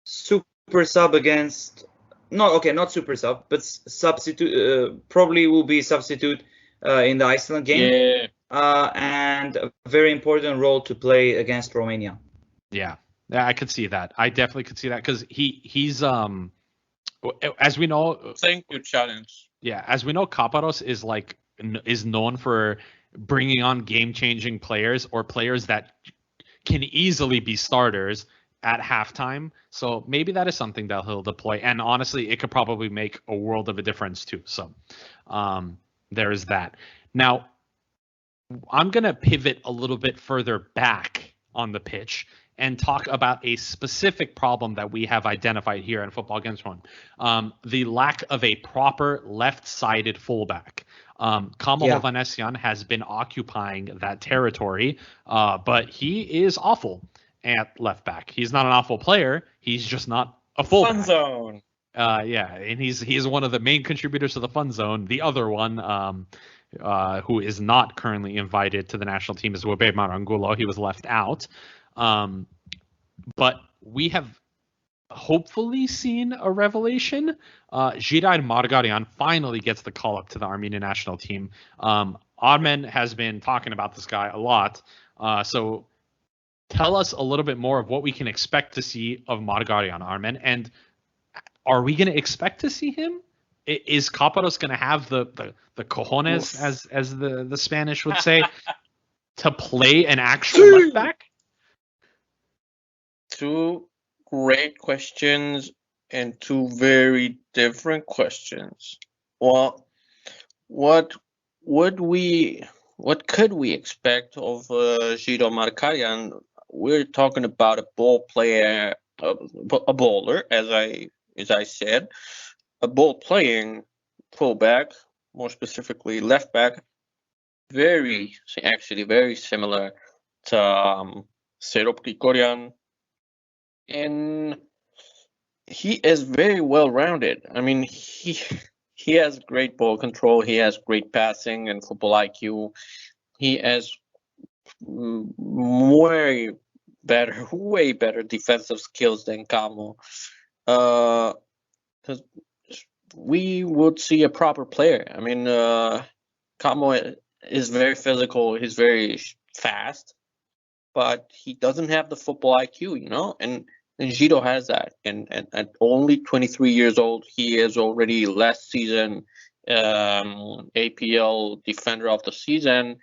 Super sub against, not super sub, but substitute, probably will be substitute in the Iceland game. Yeah. And a very important role to play against Romania. Yeah, I could see that. I definitely could see that, because he's as we know. Thank you, Challenge. Yeah, as we know, Kaparos is known for bringing on game-changing players, or players that can easily be starters, at halftime. So maybe that is something that he'll deploy. And honestly, it could probably make a world of a difference too. So there is that. Now, I'm going to pivot a little bit further back on the pitch and talk about a specific problem that we have identified here in Football Kentron. The lack of a proper left-sided fullback. Kamo Hovhannisyan has been occupying that territory, but he is awful at left back. He's not an awful player. He's just not a fullback. Fun zone. And he's one of the main contributors to the fun zone. The other one, who is not currently invited to the national team, is Webe Marangulo. He was left out. But we have hopefully seen a revelation. Zhirai Margaryan finally gets the call up to the Armenian national team. Armen has been talking about this guy a lot. So tell us a little bit more of what we can expect to see of Margaryan, Armen. And are we going to expect to see him? Is Kaparos going to have the cojones, as the Spanish would say, to play an actual left back? Two great questions and two very different questions. Well, what could we expect of Zhirai Margaryan? We're talking about a ball player, a bowler, as I said, a ball playing fullback, more specifically left back, very similar to Serop Grigoryan. And he is very well rounded. I mean, he has great ball control. He has great passing and football IQ. He has way better defensive skills than Kamo. Because we would see a proper player. I mean, Kamo is very physical. He's very fast, but he doesn't have the football IQ, you know. And Zhirai has that. And at only 23 years old, he is already last season APL Defender of the Season.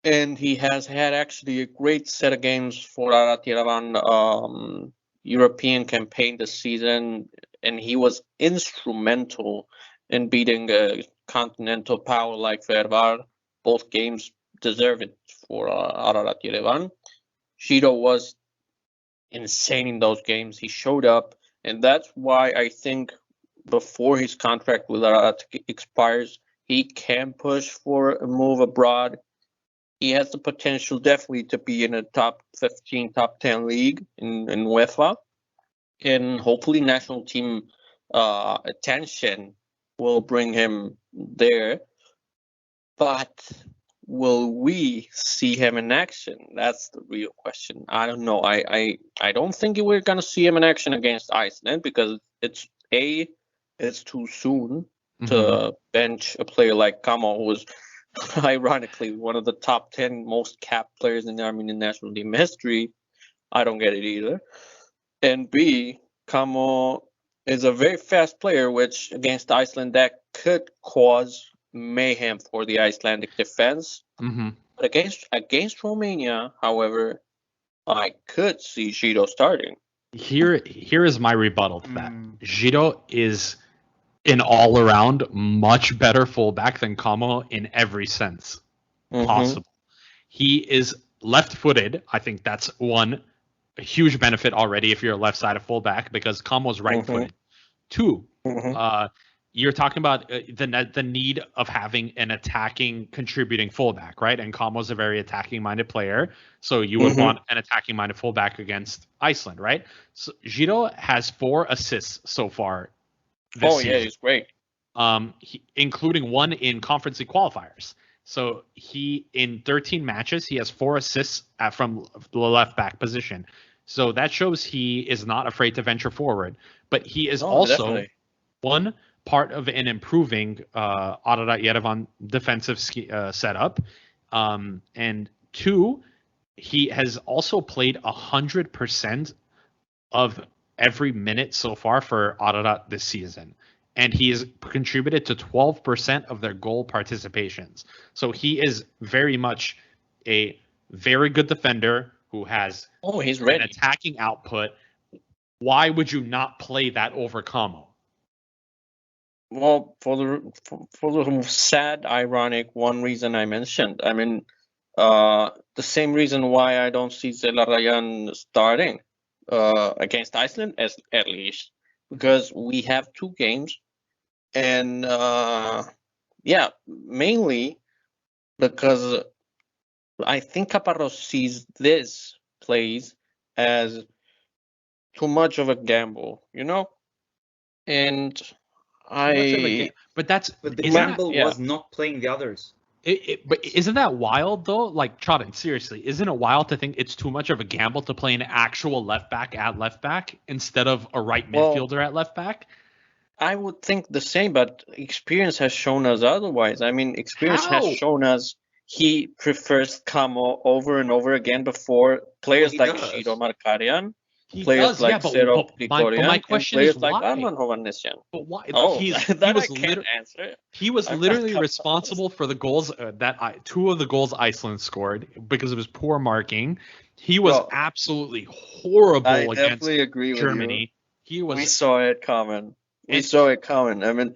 And he has had actually a great set of games for Ararat Yerevan European campaign this season. And he was instrumental in beating a continental power like Fenerbahce. Both games deserve it for Ararat Yerevan. Zhirai was insane in those games. He showed up, and that's why I think before his contract with Ararat expires, he can push for a move abroad. He has the potential definitely to be in a top 15, top 10 league in UEFA. And hopefully national team attention will bring him there. But will we see him in action? That's the real question. I don't know. I don't think we're going to see him in action against Iceland because it's too soon to bench a player like Kamo, who was ironically one of the top 10 most capped players in the Armenian national team history. I don't get it either. And B, Kamo is a very fast player, which against Iceland that could cause mayhem for the Icelandic defense. But against Romania, however, I could see Zhirai starting. Here is my rebuttal to that. Zhirai is an all-around much better fullback than Kamo in every sense possible. He is left-footed. I think that's a huge benefit already if you're a left-sided fullback because Kamo's right-footed. Two, you're talking about the need of having an attacking, contributing fullback, right? And Kamo's a very attacking-minded player, so you would want an attacking-minded fullback against Iceland, right? So Zhirai has 4 assists so far this season. He's great. Including one in Conference League qualifiers. So he, in 13 matches, he has 4 assists from the left back position. So that shows he is not afraid to venture forward. But he is also definitely one part of an improving Ararat Yerevan defensive setup. And 2, he has also played 100% of every minute so far for Ararat this season. And he has contributed to 12% of their goal participations. So he is very much a very good defender who has he's an ready. attacking output, why would you not play that over Kamo? Well, for the sad, ironic one reason I mentioned. I mean, the same reason why I don't see Zelerayan starting against Iceland, as at least, because we have 2 games, and yeah, mainly because I think Caparros sees this plays as too much of a gamble, you know, and But that's But the isn't that- gamble yeah. was not playing the others. but isn't that wild though? Like, Chadin, seriously, isn't it wild to think it's too much of a gamble to play an actual left back at left back instead of a right Well, midfielder at left back? I would think the same, but experience has shown us otherwise. I mean, experience has How? shown us he prefers Camo over and over again before players he like does. Shiro Markarian, He players does, like yeah, but Sero my Grigorian, question and is players like why? Arman Hovhannisyan. But why? Oh, He that was I can't literally answer. he was I'm not literally Caparros. responsible for the goals two of the goals Iceland scored because of his poor marking. He was Well, absolutely horrible I against definitely agree with you. Germany. He was We saw it coming. We And- saw it coming. I mean,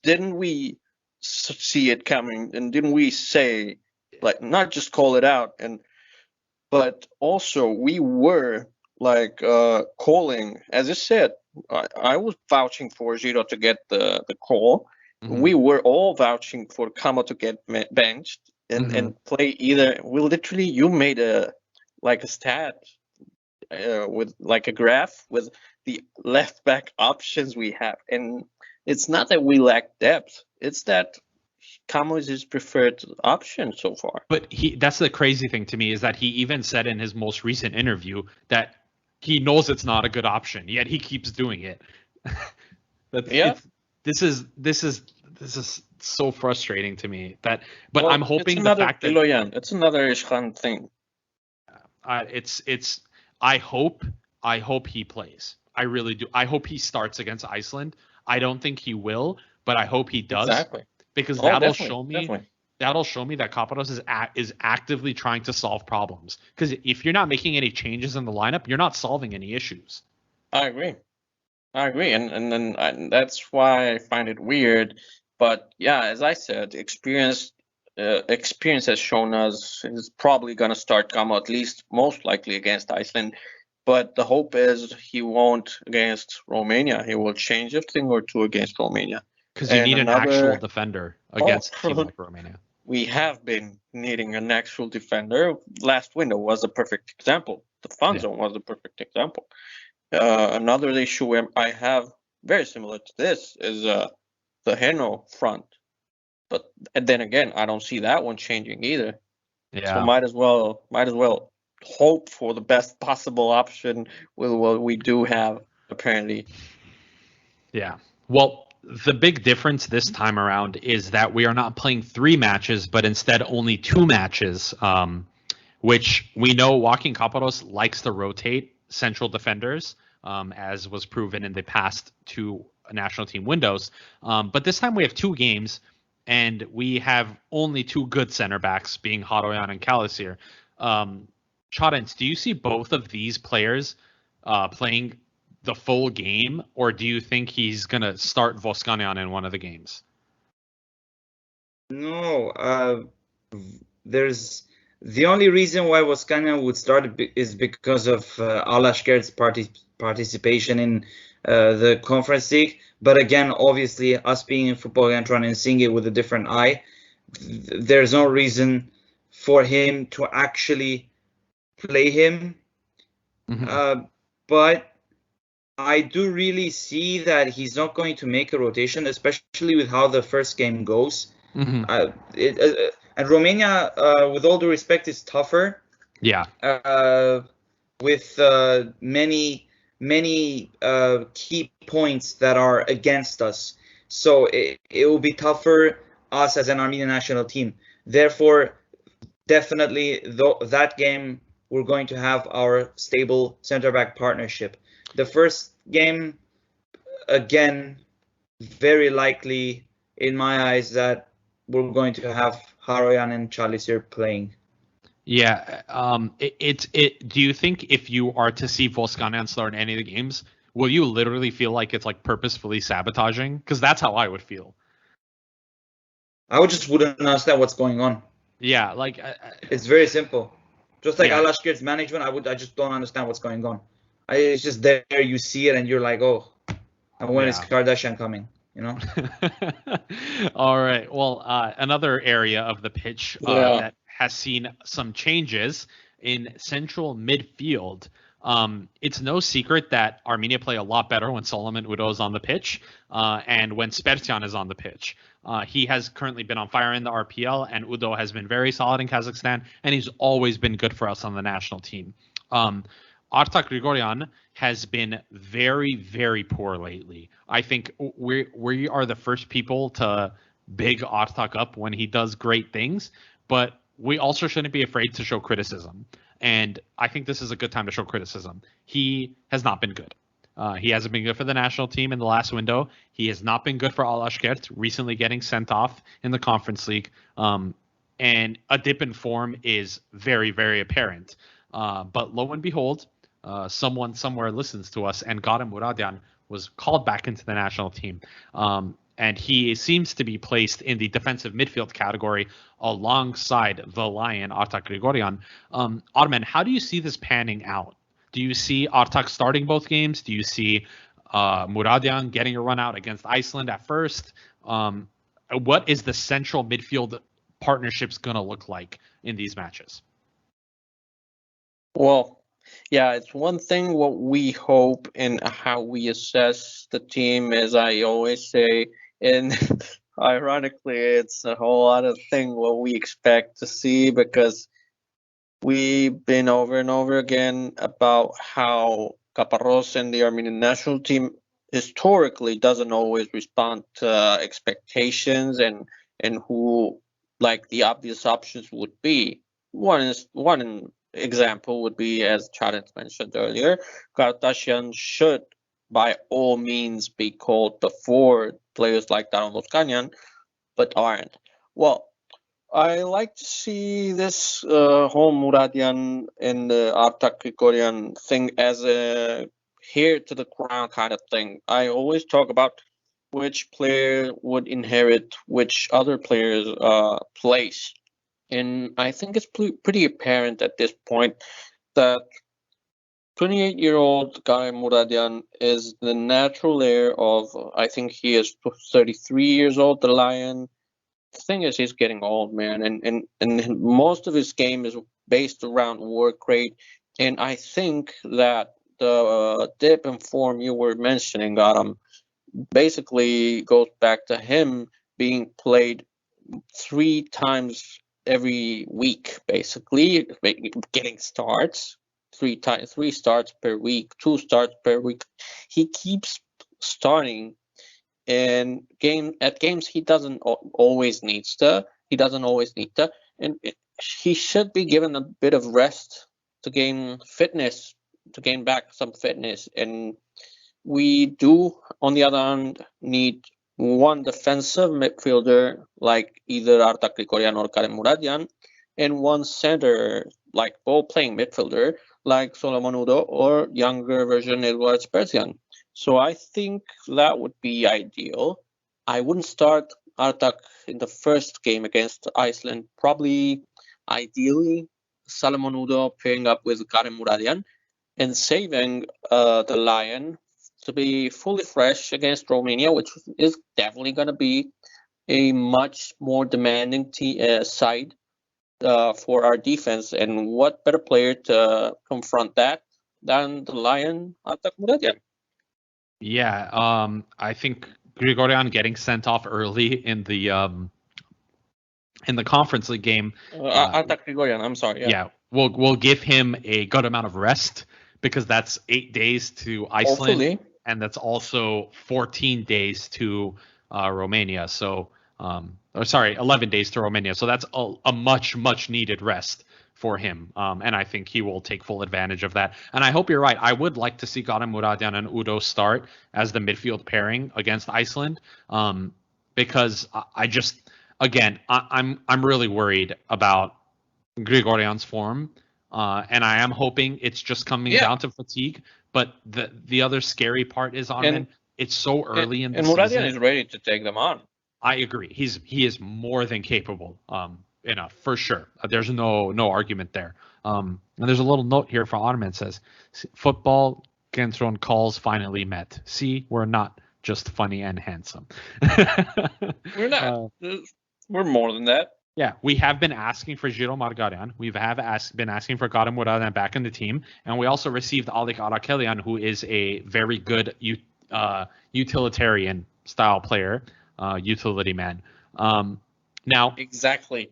didn't we see it coming, and didn't we say, like, not just call it out, but also we were like calling, as I said, I was vouching for Giro to get the call. Mhm. We were all vouching for Kamo to get benched Mhm. and play either. You made a stat with like a graph with the left back options we have, and it's not that we lack depth, it's that Kamo is his preferred option so far. But that's the crazy thing to me is that he even said in his most recent interview that he knows it's not a good option, yet he keeps doing it. Yeah. This is so frustrating to me but Well, I'm hoping it's the another fact that Iloyan. It's another Ishkan thing. it's I hope he plays. I really do. I hope he starts against Iceland. I don't think he will, but I hope he does. Exactly. Because Oh, that'll definitely, show me definitely. that'll show me that Kapados is actively trying to solve problems. Because if you're not making any changes in the lineup, you're not solving any issues. I agree, and that's why I find it weird. But yeah, as I said, experience has shown us he's probably gonna start Kamo, at least most likely against Iceland. But the hope is he won't against Romania. He will change a thing or two against Romania. Because you And need an another- actual defender against a team like Romania. We have been needing an actual defender. Last window was a perfect example. The fun zone was a perfect example. Another issue I have very similar to this is the Heno front. But then again, I don't see that one changing either. Yeah. So might as well hope for the best possible option with what we do have apparently. Yeah. Well, the big difference this time around is that we are not playing 3 matches, but instead only 2 matches, which we know Joaquin Caparros likes to rotate central defenders, as was proven in the past 2 national team windows. But this time we have 2 games, and we have only 2 good center backs, being Haroyan and Kalasir. Chadens, do you see both of these players playing the full game, or do you think he's going to start Voskanyan in one of the games? No, there's the only reason why Voskanyan would start is because of Alashkert's participation in the Conference League. But again, obviously, us being in Football Kentron and seeing it with a different eye, there's no reason for him to actually play him. Mm-hmm. But I do really see that he's not going to make a rotation, especially with how the first game goes. Mm-hmm. And Romania, with all due respect, is tougher. Yeah. With many key points that are against us. So it will be tougher us as an Armenian national team. Therefore, definitely that game we're going to have our stable center back partnership. The first game, again, very likely in my eyes that we're going to have Haroyan and Chalisir playing. Yeah. Do you think if you are to see Volskanyan start in any of the games, will you literally feel like it's like purposefully sabotaging? Because that's how I would feel. I would just wouldn't understand what's going on. Yeah, like It's very simple. Just like Yeah. Alashkirt's management, I just don't understand what's going on. It's just there, you see it, and you're like, oh, and when is Yeah. Kardashian coming? All right. Well, another area of the pitch Yeah. that has seen some changes in central midfield. It's no secret that Armenia play a lot better when Solomon Udo is on the pitch and when Spartzian is on the pitch. He has currently been on fire in the RPL, and Udo has been very solid in Kazakhstan, and he's always been good for us on the national team. Artak Grigoryan has been very, very poor lately. I think we are the first people to big Artak up when he does great things, but we also shouldn't be afraid to show criticism. And I think this is a good time to show criticism. He has not been good. He hasn't been good for the national team in the last window. He has not been good for Alashkert, recently getting sent off in the Conference League. And a dip in form is very, very apparent. But lo and behold, someone somewhere listens to us, and Garim Muradyan was called back into the national team. And he seems to be placed in the defensive midfield category alongside the Lion, Artak Grigoryan. Armen, how do you see this panning out? Do you see Artak starting both games? Do you see Muradyan getting a run out against Iceland at first? What is the central midfield partnerships going to look like in these matches? Well, yeah, it's one thing what we hope and how we assess the team, as I always say, and ironically, it's a whole other thing what we expect to see, because we've been over and over again about how Caparrós and the Armenian national team historically doesn't always respond to expectations and who like the obvious options would be. One example would be, as Charles mentioned earlier, Kardashian should by all means be called before players like Daron Volskanyan, but aren't. Well, I like to see this whole Muradyan and the Artak Grigoryan thing as a hair to the crown kind of thing. I always talk about which player would inherit which other player's place. And I think it's pretty apparent at this point that 28-year-old Garim Muradyan is the natural heir of, I think he is 33 years old, the Lion. The thing is, he's getting old, man, and most of his game is based around work rate. And I think that the dip in form you were mentioning, Garim, basically goes back to him being played 3 times every week, basically getting starts. 3 starts per week, 2 starts per week. He keeps starting, and games he doesn't always need to. And he should be given a bit of rest to gain fitness, to gain back some fitness. And we do, on the other hand, need one defensive midfielder like either Artak Grigoryan or Garim Muradyan, and one center like ball-playing midfielder like Solomon Udo or younger version Edward Spartzian. So I think that would be ideal. I wouldn't start Artak in the first game against Iceland. Probably, ideally, Solomon Udo pairing up with Garim Muradyan and saving the Lion to be fully fresh against Romania, which is definitely going to be a much more demanding side for our defense. And what better player to confront that than the Lion, Artak Muradyan? Yeah, I think Grigoryan getting sent off early in the Conference League game. Artak Grigoryan, I'm sorry. Yeah, we'll give him a good amount of rest, because that's 8 days to Iceland, Hopefully. And that's also 14 days to Romania. So, 11 days to Romania. So that's a much needed rest for him. And I think he will take full advantage of that. And I hope you're right. I would like to see Garim Muradyan and Udo start as the midfield pairing against Iceland, because I'm really worried about Grigorian's form, and I am hoping it's just coming down to fatigue. But the other scary part is it's so early in the season. And Muradian is ready to take them on. I agree. He is more than capable. Enough for sure. There's no argument there. And there's a little note here from Armen. It says, "Football Kentron calls finally met. See, we're not just funny and handsome." We're not. We're more than that. Yeah, we have been asking for Giro Margarian. We've been asking for Garen Muradian back in the team, and we also received Alik Arakelian, who is a very good utilitarian style player, utility man. Now, exactly.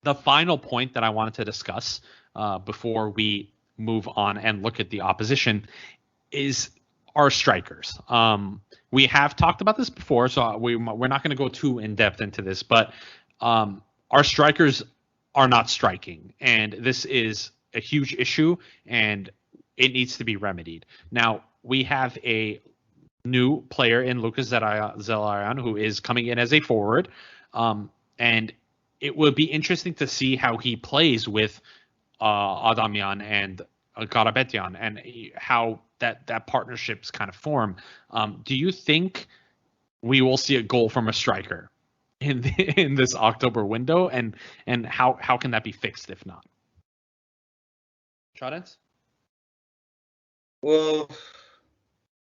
The final point that I wanted to discuss before we move on and look at the opposition is our strikers. We have talked about this before, so we're not going to go too in depth into this, but our strikers are not striking, and this is a huge issue, and it needs to be remedied. Now, we have a new player in Lucas Zelarayan, who is coming in as a forward, and it will be interesting to see how he plays with Adamian and Karapetyan and how that partnerships kind of form. Do you think we will see a goal from a striker in this October window, and how can that be fixed if not? Shadens? Well,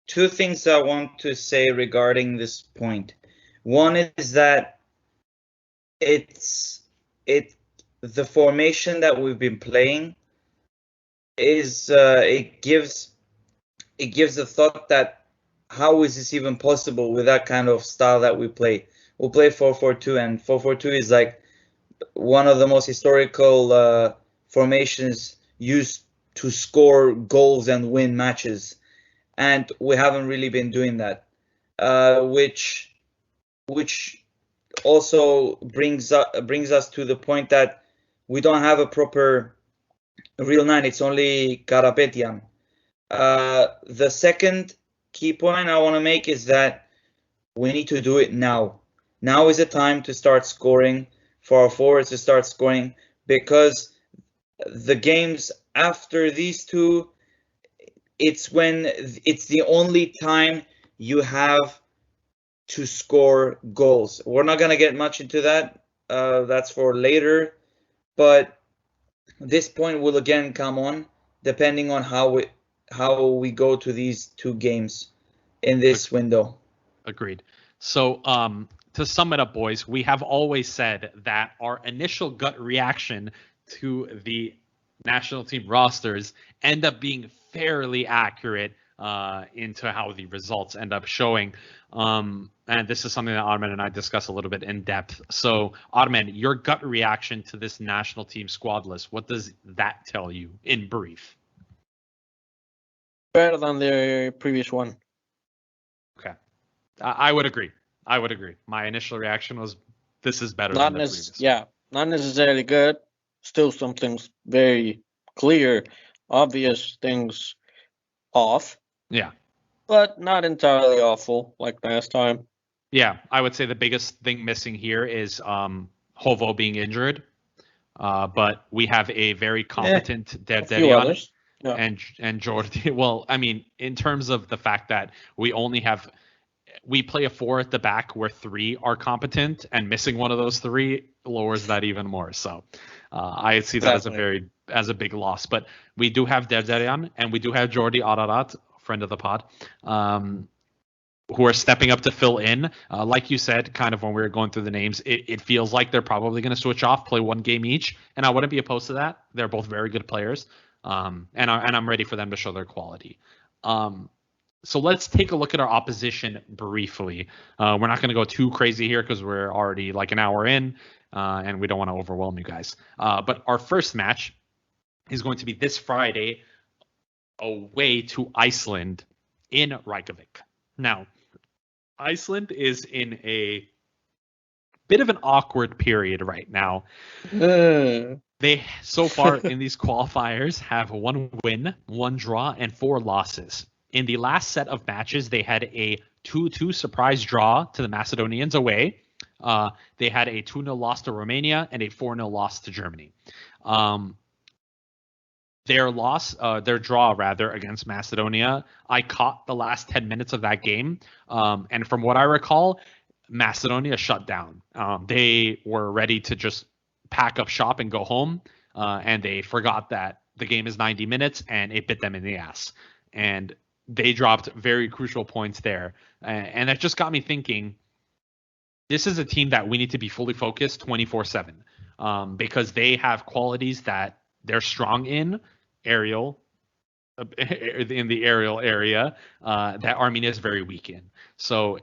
two things I want to say regarding this point. One is that the formation that we've been playing is it gives a thought that how is this even possible with that kind of style that we play? We'll play 4-4-2, and 4-4-2 is like one of the most historical formations used to score goals and win matches, and we haven't really been doing that, which also brings us to the point that we don't have a proper real 9. It's only Karapetyan. The second key point I want to make is that we need to do it now. Now is the time to start scoring, for our forwards to start scoring, because the games after these two, it's the only time you have to score goals. We're not going to get much into that. That's for later. But this point will again come on depending on how we go to these two games in this window. Agreed. So to sum it up, boys, we have always said that our initial gut reaction to the national team rosters end up being fairly accurate into how the results end up showing. And this is something that Armen and I discuss a little bit in depth. So, Armen, your gut reaction to this national team squad list, what does that tell you in brief? Better than the previous one. Okay. I would agree. My initial reaction was, this is better than the previous. Yeah, not necessarily good. Still some things very clear, obvious things off. Yeah. But not entirely awful like last time. Yeah, I would say the biggest thing missing here is Hovo being injured. But we have a very competent Zelerayan and Jordi. Well, I mean, in terms of the fact that we play a 4 at the back where 3 are competent, and missing one of those 3 lowers that even more. So I see that as a big loss. But we do have Zelerayan and we do have Jordi Ararat, friend of the pod, who are stepping up to fill in. Like you said, kind of when we were going through the names, it feels like they're probably going to switch off, play one game each, and I wouldn't be opposed to that. They're both very good players, and I'm ready for them to show their quality. So let's take a look at our opposition briefly. We're not going to go too crazy here because we're already like an hour in, and we don't want to overwhelm you guys. But our first match is going to be this Friday away to Iceland in Reykjavik. Now, Iceland is in a bit of an awkward period right now. They, so far in these qualifiers, have 1 win, 1 draw, and 4 losses. In the last set of matches, they had a 2-2 surprise draw to the Macedonians away. They had a 2-0 loss to Romania and a 4-0 loss to Germany. Their draw rather against Macedonia, I caught the last 10 minutes of that game. And from what I recall, Macedonia shut down. They were ready to just pack up shop and go home. And they forgot that the game is 90 minutes and it bit them in the ass. And they dropped very crucial points there. And that just got me thinking, this is a team that we need to be fully focused 24/7, because they have qualities that they're strong in the aerial area, that Armenia is very weak in. So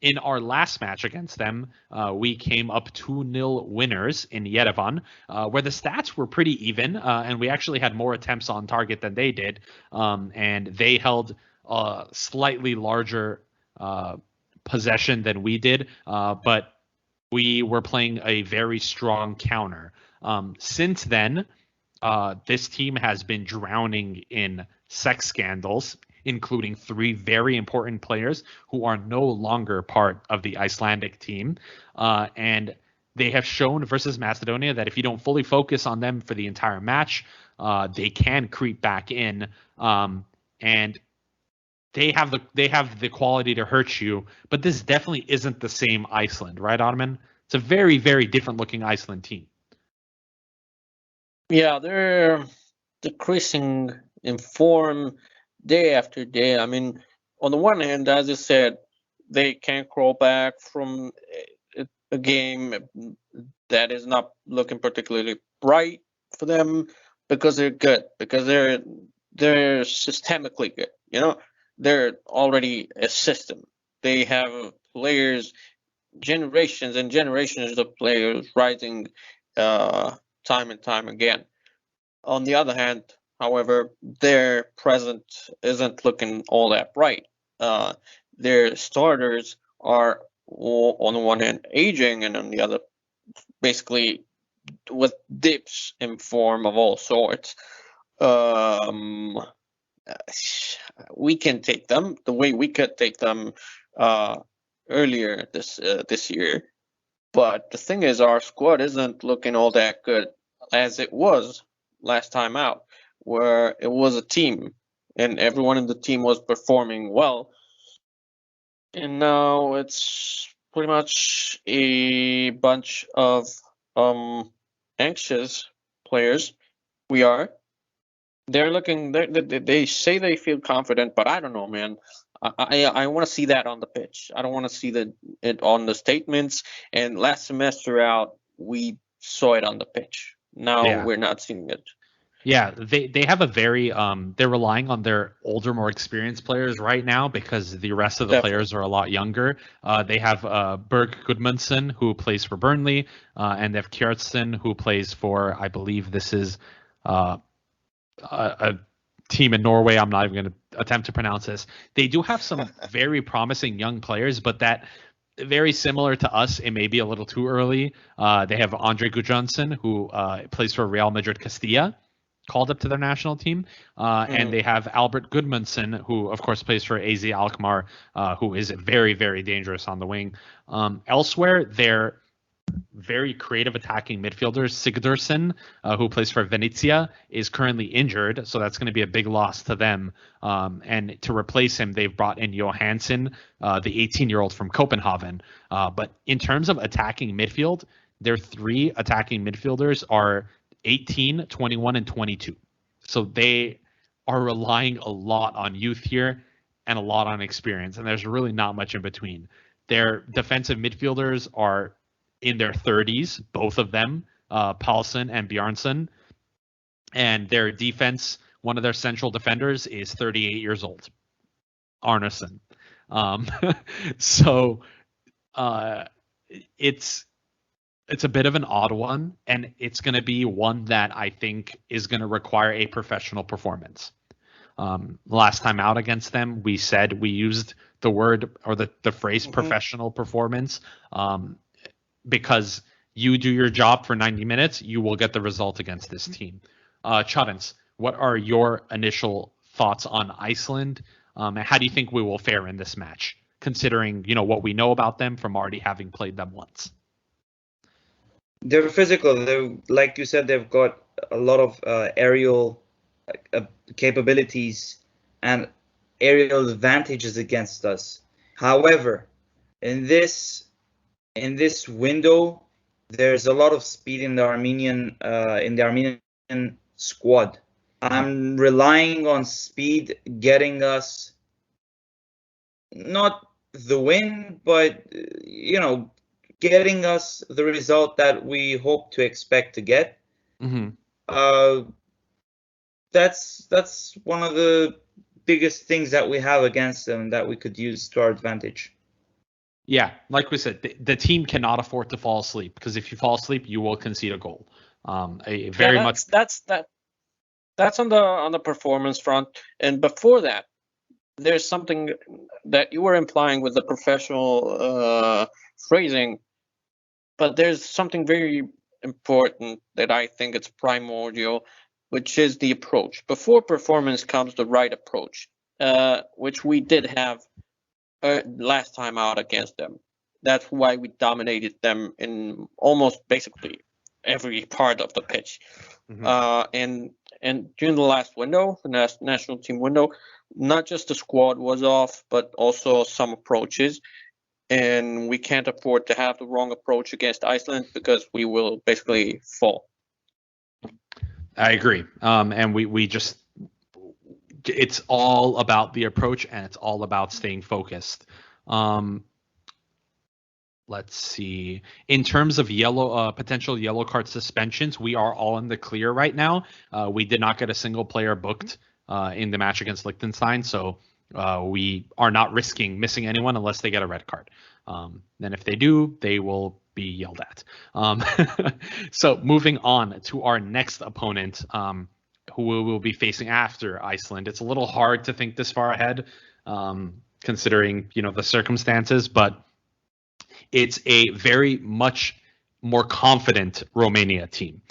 in our last match against them, we came up 2-0 winners in Yerevan, where the stats were pretty even, and we actually had more attempts on target than they did, and they held a slightly larger possession than we did, but we were playing a very strong counter. Since then, this team has been drowning in sex scandals, including 3 very important players who are no longer part of the Icelandic team. And they have shown versus Macedonia that if you don't fully focus on them for the entire match, they can creep back in. And they have the quality to hurt you, but this definitely isn't the same Iceland, right, Ottoman? It's a very, very different looking Iceland team. Yeah, they're decreasing in form day after day. I mean, on the one hand, as you said, they can't crawl back from a game that is not looking particularly bright for them because they're good, because they're systemically good. You know, they're already a system. They have players, generations and generations of players rising time and time again. On the other hand, however, their present isn't looking all that bright. Their starters are, on the one hand, aging, and on the other, basically with dips in form of all sorts. We can take them the way we could take them earlier this year, but the thing is, our squad isn't looking all that good as it was last time out, where it was a team and everyone in the team was performing well, and now it's pretty much a bunch of anxious players. They're looking. They say they feel confident, but I don't know, man. I want to see that on the pitch. I don't want to see it on the statements. And last semester out, we saw it on the pitch. Now we're not seeing it. Yeah, they have a very they're relying on their older, more experienced players right now because the rest of the players are a lot younger. They have Berg Gudmundsson, who plays for Burnley, and they have Kjartsen, who plays for, I believe this is a team in Norway. I'm not even going to attempt to pronounce this. They do have some very promising young players, but that very similar to us, it may be a little too early. They have Andre Gudjohnsen, who plays for Real Madrid Castilla, called up to their national team. And they have Albert Gudmundsson, who of course plays for AZ Alkmaar, who is very, very dangerous on the wing. Elsewhere, they're very creative attacking midfielders. Sigurdsson, who plays for Venezia, is currently injured, so that's going to be a big loss to them. And to replace him, they've brought in Johansson, the 18-year-old from Copenhagen. But in terms of attacking midfield, their 3 attacking midfielders are 18, 21, and 22. So they are relying a lot on youth here and a lot on experience, and there's really not much in between. Their defensive midfielders are in their 30s, both of them, Paulsen and Bjarnsson. And their defense, one of their central defenders is 38 years old, Arnason. So it's a bit of an odd one, and it's going to be one that I think is going to require a professional performance. Last time out against them, we said we used the word or the phrase professional performance, because you do your job for 90 minutes, you will get the result against this team. Chadens, what are your initial thoughts on Iceland? And how do you think we will fare in this match, considering what we know about them from already having played them once? They're physical. They, like you said, they've got a lot of aerial capabilities and aerial advantages against us. However, in this window, there's a lot of speed in the Armenian squad. I'm relying on speed getting us not the win, but getting us the result that we hope to expect to get. Mm-hmm. That's one of the biggest things that we have against them that we could use to our advantage. Yeah, like we said, the team cannot afford to fall asleep, because if you fall asleep, you will concede a goal. That's on the performance front. And before that, there's something that you were implying with the professional phrasing, but there's something very important that I think it's primordial, which is the approach. Before performance comes the right approach, which we did have last time out against them. That's why we dominated them in almost basically every part of the pitch. Mm-hmm. And during the last window, the national team window, not just the squad was off, but also some approaches. And we can't afford to have the wrong approach against Iceland, because we will basically fall. I agree. And we just, it's all about the approach, and it's all about staying focused. Let's see. In terms of potential yellow card suspensions, we are all in the clear right now. We did not get a single player booked in the match against Liechtenstein, so we are not risking missing anyone unless they get a red card. And if they do, they will be yelled at. So moving on to our next opponent, who we will be facing after Iceland. It's a little hard to think this far ahead, considering the circumstances, but it's a very much more confident Romania team.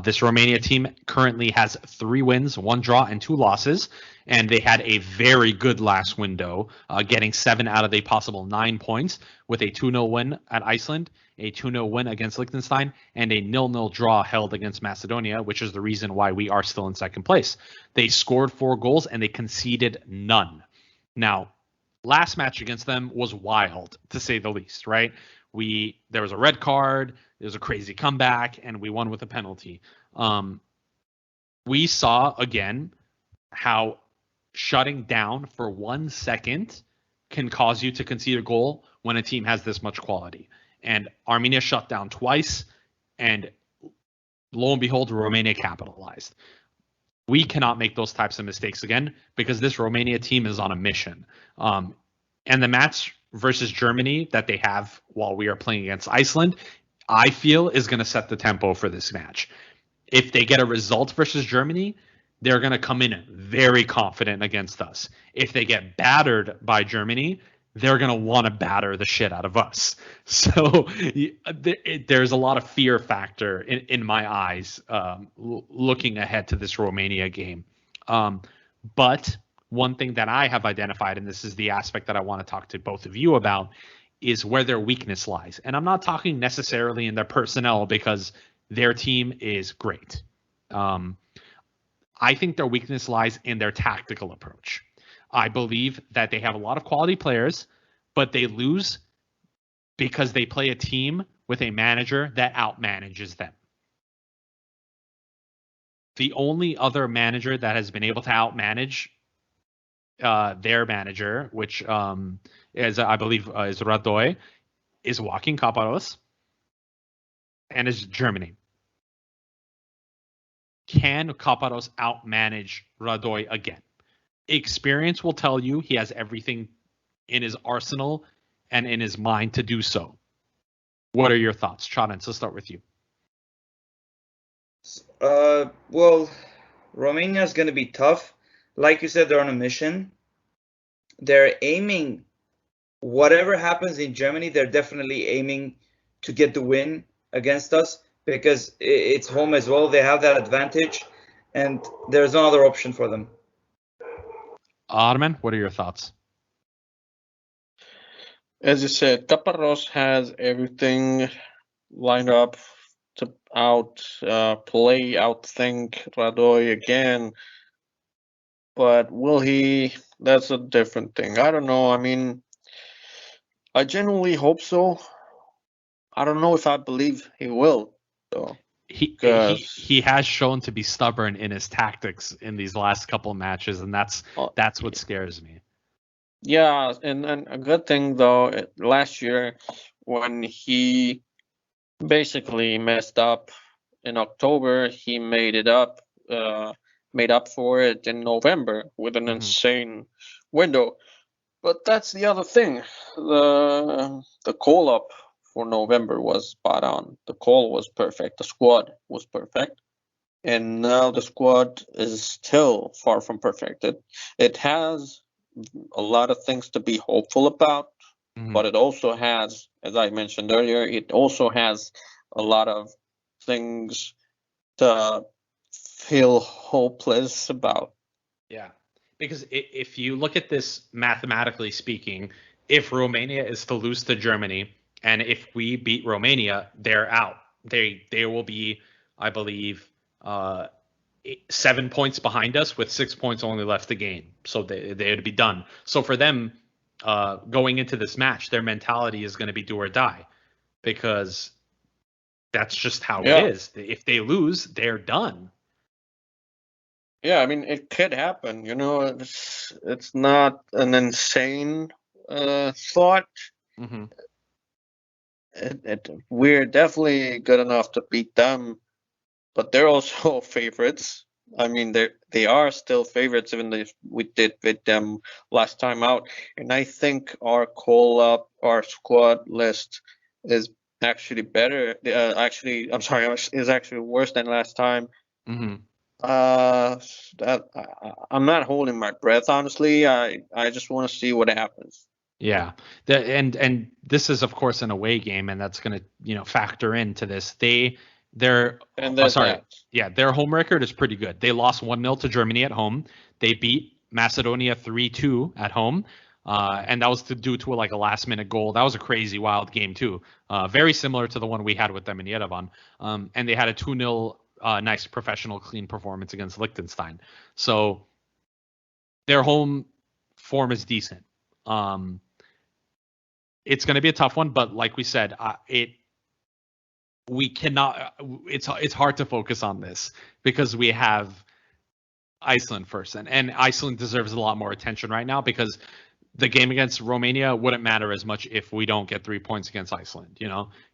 This Romania team currently has 3 wins, 1 draw, and 2 losses, and they had a very good last window, getting 7 out of a possible 9 points, with a 2-0 win at Iceland, a 2-0 win against Liechtenstein, and a 0-0 draw held against Macedonia, which is the reason why we are still in second place. They scored 4 goals and they conceded none. Now, last match against them was wild, to say the least, right? There was a red card, there was a crazy comeback, and we won with a penalty. We saw again how shutting down for 1 second can cause you to concede a goal when a team has this much quality. And Armenia shut down twice, and lo and behold, Romania capitalized. We cannot make those types of mistakes again, because this Romania team is on a mission. And the match versus Germany that they have while we are playing against Iceland, I feel is going to set the tempo for this match. If they get a result versus Germany, they're going to come in very confident against us. If they get battered by Germany, they're going to want to batter the shit out of us. So there's a lot of fear factor in my eyes looking ahead to this Romania game. But one thing that I have identified, and this is the aspect that I want to talk to both of you about, is where their weakness lies. And I'm not talking necessarily in their personnel, because their team is great. I think their weakness lies in their tactical approach. I believe that they have a lot of quality players, but they lose because they play a team with a manager that outmanages them. The only other manager that has been able to outmanage their manager, which is, I believe, is Radoy, is Joachim Kaparos, and is Germany. Can Kaparos outmanage Radoy again? Experience will tell you he has everything in his arsenal and in his mind to do so. What are your thoughts, Chadens? Let's start with you. Well, Romania is going to be tough. Like you said, they're on a mission. They're aiming, whatever happens in Germany, they're definitely aiming to get the win against us, because it's home as well. They have that advantage, and there's no other option for them. Armen, what are your thoughts? As you said, Kaparos has everything lined up to outthink Radoy again. But will he? That's a different thing. I don't know. I mean, I genuinely hope so. I don't know if I believe he will, though. He has shown to be stubborn in his tactics in these last couple matches, and that's what scares me. Yeah, and a good thing though, last year when he basically messed up in October, he made up for it in November with an insane window. But that's the other thing. The call up for November was spot on. The call was perfect. The squad was perfect. And now the squad is still far from perfect. It has a lot of things to be hopeful about, but it also has, as I mentioned earlier, it also has a lot of things to feel hopeless about. Yeah, because if you look at this mathematically speaking, if Romania is to lose to Germany, and if we beat Romania, they're out. They will be, I believe, 7 points behind us with 6 points only left to gain. So they'd be done. So for them, going into this match, their mentality is going to be do or die, because that's just how it is. If they lose, they're done. Yeah, I mean, it could happen. You know, it's not an insane thought. We're definitely good enough to beat them, but they're also favorites. I mean, they are still favorites, even if we did beat them last time out. And I think our our squad list is actually better. Is actually worse than last time. I'm not holding my breath, honestly. I just want to see what happens. Yeah, and this is of course an away game, and that's going to factor into this. Their home record is pretty good. They lost 1-0 to Germany at home. They beat Macedonia 3-2 at home, and that was due to a last-minute goal. That was a crazy, wild game too. Very similar to the one we had with them in Yerevan. And they had a 2-0 nice, professional, clean performance against Liechtenstein. So their home form is decent. It's going to be a tough one, but like we said, we cannot. It's hard to focus on this because we have Iceland first, and Iceland deserves a lot more attention right now, because the game against Romania wouldn't matter as much if we don't get 3 points against Iceland.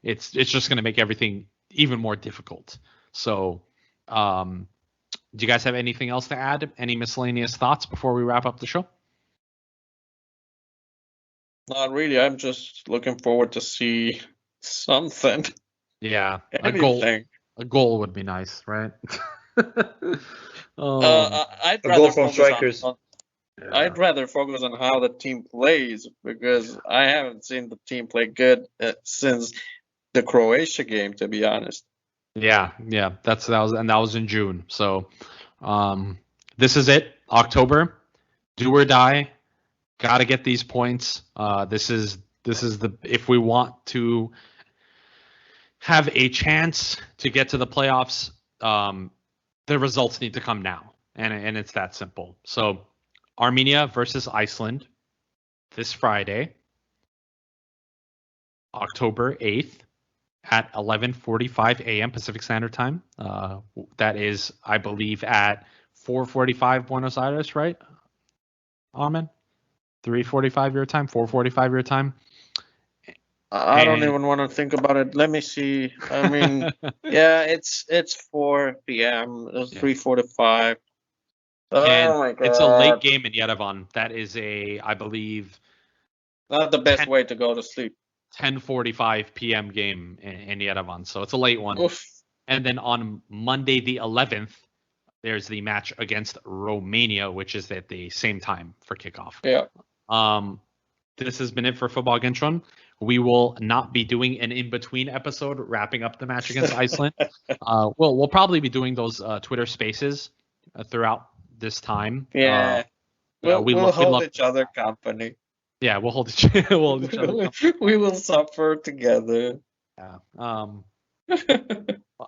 It's just going to make everything even more difficult. So, do you guys have anything else to add? Any miscellaneous thoughts before we wrap up the show? Not really. I'm just looking forward to see something. Yeah, anything. A goal would be nice, right? I'd a goal from strikers. I'd rather focus on how the team plays, because I haven't seen the team play good since the Croatia game, to be honest. Yeah, that was in June. So, this is it. October, do or die. Got to get these points. This is if we want to have a chance to get to the playoffs, the results need to come now, and it's that simple. So, Armenia versus Iceland this Friday, October 8th at 11:45 a.m. Pacific Standard Time. That is, I believe, at 4:45 Buenos Aires, right? Armin? 3:45 your time, 4:45 your time. I don't even want to think about it. Let me see. I mean, yeah, it's 4 p.m. It's 3:45. Oh my god! It's a late game in Yerevan. That is I believe, not the best way to go to sleep. 10:45 p.m. game in Yerevan, so it's a late one. Oof. And then on Monday the 11th, there's the match against Romania, which is at the same time for kickoff. Yeah. This has been it for Football Kentron. We will not be doing an in-between episode wrapping up the match against Iceland. We'll probably be doing those Twitter Spaces throughout this time. Yeah. We'll hold each other company. Yeah, we'll hold each other company. We will suffer together. Yeah.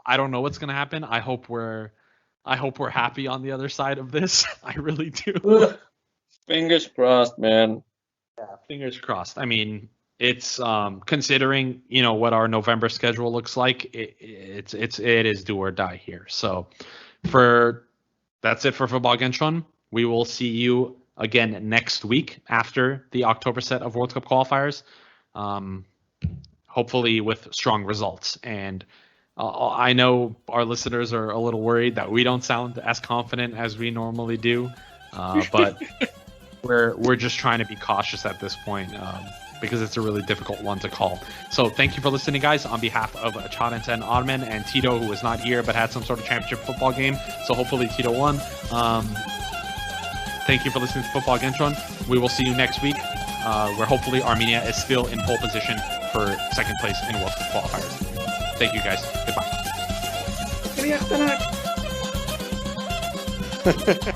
I don't know what's gonna happen. I hope we're happy on the other side of this. I really do. Fingers crossed, man. Yeah, fingers crossed. I mean, it's considering what our November schedule looks like. It is do or die here. So that's it for Football Kentron. We will see you again next week after the October set of World Cup qualifiers. Hopefully with strong results. And I know our listeners are a little worried that we don't sound as confident as we normally do, but we're just trying to be cautious at this point because it's a really difficult one to call. So thank you for listening, guys. On behalf of Chadent and Armen and Tito, who was not here but had some sort of championship football game, so hopefully Tito won. Thank you for listening to Football Kentron. We will see you next week, where hopefully Armenia is still in pole position for second place in World Cup qualifiers. Thank you, guys. Goodbye.